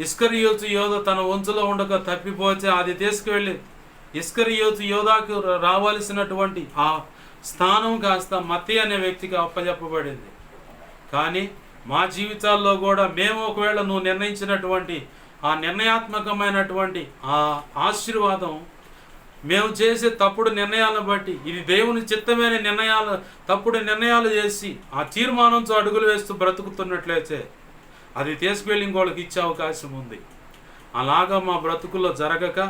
ఇస్కరియోతు యోధ తన వంతులో ఉండక తప్పిపోతే అది తీసుకువెళ్ళి ఇస్కరియోతు యోధాకు రావాల్సినటువంటి ఆ స్థానం కాస్త మత్తయి అనే వ్యక్తికి అప్పచెప్పబడింది. కానీ మా జీవితాల్లో కూడా మేము ఒకవేళ నువ్వు నిర్ణయించినటువంటి ఆ నిర్ణయాత్మకమైనటువంటి ఆ ఆశీర్వాదం మేము చేసే తప్పుడు నిర్ణయాలను బట్టి, ఇది దేవుని చిత్తమైన నిర్ణయాలు, తప్పుడు నిర్ణయాలు చేసి ఆ తీర్మానంతో అడుగులు వేస్తూ బ్రతుకుతున్నట్లయితే అది తీసుకువెళ్ళి ఇంకోళ్ళకి ఇచ్చే అవకాశం ఉంది. అలాగా మా బ్రతుకుల్లో జరగక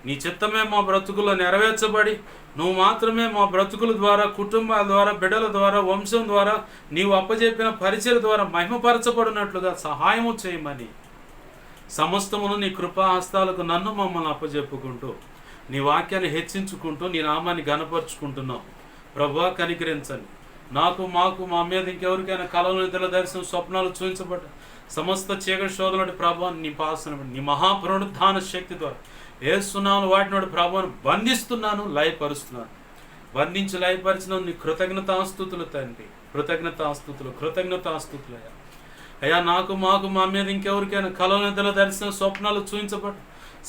నీ చిత్తమే మా బ్రతుకుల్లో నెరవేర్చబడి నువ్వు మాత్రమే మా బ్రతుకుల ద్వారా, కుటుంబాల ద్వారా, బిడ్డల ద్వారా, వంశం ద్వారా, నీవు అప్పచెప్పిన పరిచయం ద్వారా మహిమపరచబడినట్లుగా సహాయము చేయమని సమస్తమును నీ కృపాహస్తాలకు నన్ను మమ్మల్ని అప్పచెప్పుకుంటూ నీ వాక్యాన్ని హెచ్చించుకుంటూ నీ నామాన్ని ఘనపరుచుకుంటున్నాం. ప్రభువా, కనికరించండి. నాకు మాకు మా మీద ఇంకెవరికైనా కలలు, నిద్రల దర్శనం, స్వప్నాలు చూపించబడ్డ సమస్త చీకటి శోధనటి ప్రభావం నీ పాసన నీ మహాపునరుద్ధాన శక్తి ద్వారా ఏస్తున్నాను వాటినోడు ప్రభావం బంధిస్తున్నాను, లయపరుస్తున్నాను. బంధించి లయపరిచిన నీ కృతజ్ఞతాస్తుతులు తండ్రి, కృతజ్ఞతాస్తుతులు అయ్యా. అయ్యా, నాకు మాకు మా మీద ఇంకెవరికైనా కలలు, నిద్రల దర్శనం, స్వప్నాలు చూపించబడ్డ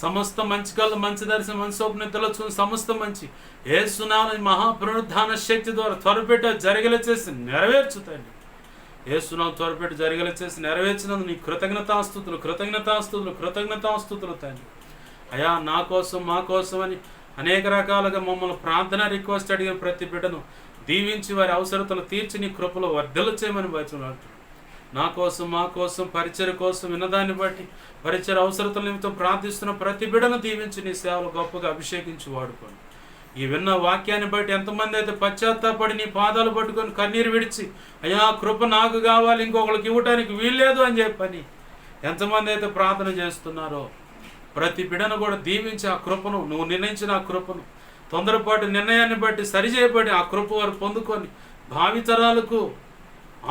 సమస్త మంచి కళ్ళు, మంచి దర్శనం, మంచి స్వప్న, నిద్రలో చూసి సమస్త మంచి ఏస్తున్నాను మహాపునరుద్ధాన శక్తి ద్వారా త్వరపెట్ట జరిగేలా చేసి నెరవేర్చుతండి. ఏస్తున్నాను త్వరపెట్టు జరిగేలా చేసి నెరవేర్చినందుకు నీ కృతజ్ఞతాస్తుతులు తండ్రి. అయ్యా, నా కోసం మా కోసం అని అనేక రకాలుగా మమ్మల్ని ప్రార్థన రిక్వెస్ట్ అడిగిన ప్రతి బిడ్డను దీవించి వారి అవసరతలు తీర్చి నీ కృపలో వర్ధలు చేయమని వచనాడుతున్నాను. నా కోసం మా కోసం పరిచయ కోసం విన్నదాన్ని బట్టి పరిచయ అవసరతల నిమిత్తం ప్రార్థిస్తున్న ప్రతి బిడ్డను దీవించి నీ సేవలు గొప్పగా అభిషేకించి వాడుకోండి. ఈ విన్న వాక్యాన్ని బట్టి ఎంతమంది అయితే పశ్చాత్తాపడి నీ పాదాలు పట్టుకొని కన్నీరు విడిచి అయ్యా కృప నాకు కావాలి, ఇంకొకరికి ఇవ్వటానికి వీల్లేదు అని చెప్పని ఎంతమంది అయితే ప్రార్థన చేస్తున్నారో ప్రతి బిడ్డను కూడా దీవించి ఆ కృపను, నువ్వు నిర్ణయించిన ఆ కృపను తొందరపాటు నిర్ణయాన్ని బట్టి సరిచేయబడి ఆ కృప వారు పొందుకొని భావితరాలకు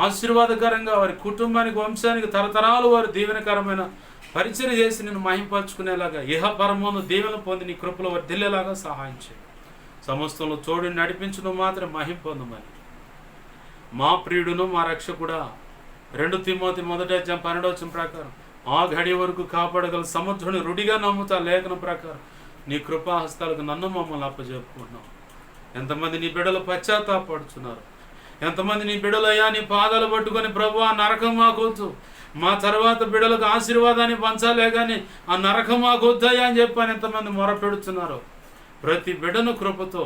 ఆశీర్వాదకరంగా వారి కుటుంబానికి, వంశానికి తరతరాలు వారు దీవెనకరమైన పరిచయం చేసి నిన్ను మహింపరుచుకునేలాగా ఇహపరమును దీవెన పొంది నీ కృపలో వర్ధిల్లేలాగా సహాయం చేయి. సమస్తంలో చోడుని నడిపించు, నువ్వు మాత్రం మహిం పొందమని మా ప్రియుడును మా రక్షకుడా 2 తిమోతి 1:12 ప్రకారం ఆ గడి వరకు కాపాడగల సముద్రుని రుడిగా నమ్ముతా లేఖనం ప్రకారం నీ కృపాహస్తాలకు నన్ను మమ్మల్ని అప్పచెప్పుకుంటున్నాం. ఎంతమంది నీ బిడ్డలు పశ్చాత్తాపడుతున్నారు, ఎంతమంది నీ బిడ్డలు అయ్యా నీ పాదాలు పట్టుకొని ప్రభువా నరకం మాకొద్దు, మా తర్వాత బిడ్డలకు ఆశీర్వాదాన్ని పంచాలే కానీ ఆ నరకం మాకొద్దయ్యా అని చెప్పని ఎంతమంది మొరపెడుతున్నారు. ప్రతి బిడ్డను కృపతో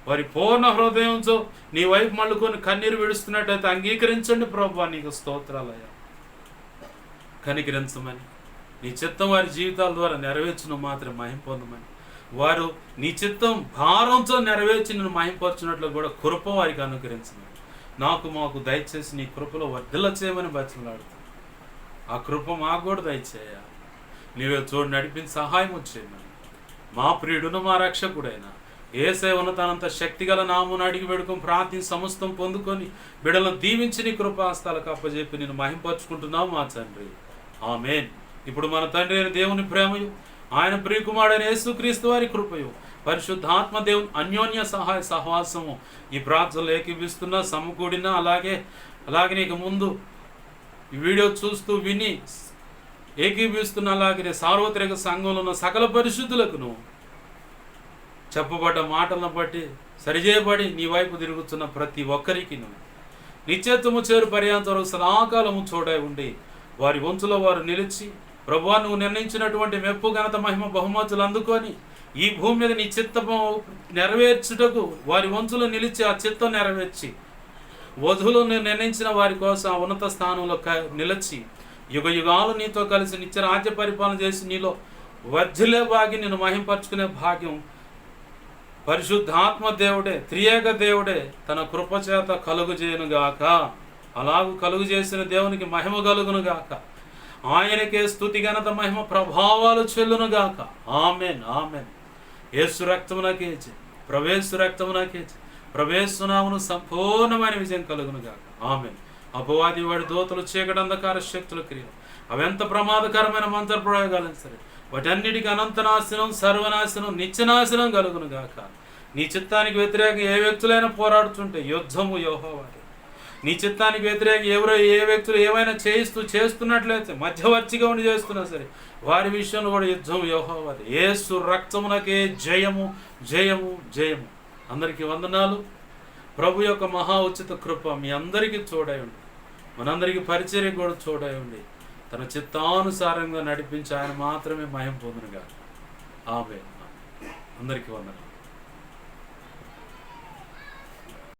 వారి పూర్ణ హృదయంతో నీ వైపు మళ్ళుకొని కన్నీరు విడుస్తున్నట్టయితే అంగీకరించండి ప్రభువా, నీకు స్తోత్రాలయ్యా. కనికరించమని నీ చిత్తం వారి జీవితాల ద్వారా నెరవేర్చును మాత్రం మహిం పొందమని, వారు నీ చిత్తం భారంతో నెరవేర్చి నిన్ను మహింపరచున్నట్లు కూడా కృప వారికి అనుకరించమని నాకు మాకు దయచేసి నీ కృపలో వర్ధిల్ల చేయమని బతిమలాడుతాను. ఆ కృప మాకు కూడా దయచేయ. నీవే చూడు, నడిపించి సహాయం వచ్చేయండి. మా ప్రియుడును మా రక్షకుడైన యేసయ్య ఉన్నతానంత శక్తిగల నామమున అడిగి వేడుకొని ప్రార్థించి సమస్తం పొందుకొని బిడ్డలను దీవించి నీ కృపాస్తాలకు అప్పజెప్పి నేను మహింపరుచుకుంటున్నావు మా తండ్రి. ఆమేన్. ఇప్పుడు మన తండ్రి అయిన దేవుని ప్రేమయు, ఆయన ప్రియకుమారుడైన యేసుక్రీస్తు వారి కృపయు, పరిశుద్ధాత్మ దేవుని అన్యోన్య సహాయ సహవాసము ఈ ప్రార్థనలు ఏకీపిస్తున్నా, సమకూడినా, అలాగే నీకు ముందు ఈ వీడియో చూస్తూ విని ఏకీపిస్తున్న అలాగే సార్వత్రిక సంఘంలో ఉన్న సకల పరిశుద్ధులకును చెప్పబడ్డ మాటలను బట్టి సరిచేయబడి నీ వైపు తిరుగుతున్న ప్రతి ఒక్కరికి నిత్యత్వము చేరు పర్యాంతం సదాకాలము చూడై ఉండి వారి వంతులో వారు నిలిచి, ప్రభువా నువ్వు నిర్ణయించినటువంటి మెప్పు ఘనత మహిమ బహుమతులు అందుకొని ఈ భూమి మీద నీ చిత్తము నెరవేర్చుటకు వారి వంతులో నిలిచి ఆ చిత్తం నెరవేర్చి వధువులు నిర్ణయించిన వారి కోసం ఆ ఉన్నత స్థానంలో నిలిచి యుగ యుగాలు నీతో కలిసి నిత్య రాజ్య పరిపాలన చేసి నీలో వర్ధిల్లే భాగ్యం, నిన్ను మహింపరచుకునే భాగ్యం పరిశుద్ధాత్మ దేవుడే, త్రియేక దేవుడే తన కృపచేత కలుగు చేయనుగాక. అలాగూ కలుగు చేసిన దేవునికి మహిమ కలుగునుగాక. ఆయనకే స్తుతి ఘనత మహిమ ప్రభావాలు చెల్లునుగాక. Amen, amen. యేసు రక్తమునకేచి, ప్రవేశు రక్తమునకేచి, ప్రవేశునామును సంపూర్ణమైన విజయం కలుగునుగాక. ఆమెన్. అపవాది వాడి దోతలు, చీకటి అంధకార శక్తుల క్రియలు అవెంత ప్రమాదకరమైన మంత్ర ప్రయోగాలని సరే వాటన్నిటికీ అనంత నాశనం, సర్వనాశనం, నిత్యనాశనం కలుగునుగాక. నీ చిత్తానికి వ్యతిరేకంగా ఏ వ్యక్తులైనా పోరాడుతుంటే యుద్ధము యెహోవాదే. నీ చిత్తానికి వ్యతిరేకంగా ఏ వ్యక్తులు ఏమైనా చేస్తున్నట్లయితే మధ్యవర్తిగా ఉండి చేస్తున్నా సరే వారి విషయంలో కూడా యుద్ధం యెహోవాదే. యేసు రక్తమునకే జయము, జయము, జయము. అందరికీ వందనాలు. ప్రభు యొక్క మహా ఉచిత కృప మీ అందరికీ తోడై ఉండి, మనందరికీ పరిచర్య కూడా తోడై ఉండి, తన చిత్తానుసారంగా నడిపించి ఆయన మాత్రమే మహిమ పొందునుగా. ఆమేన్. అందరికీ వందనాలు.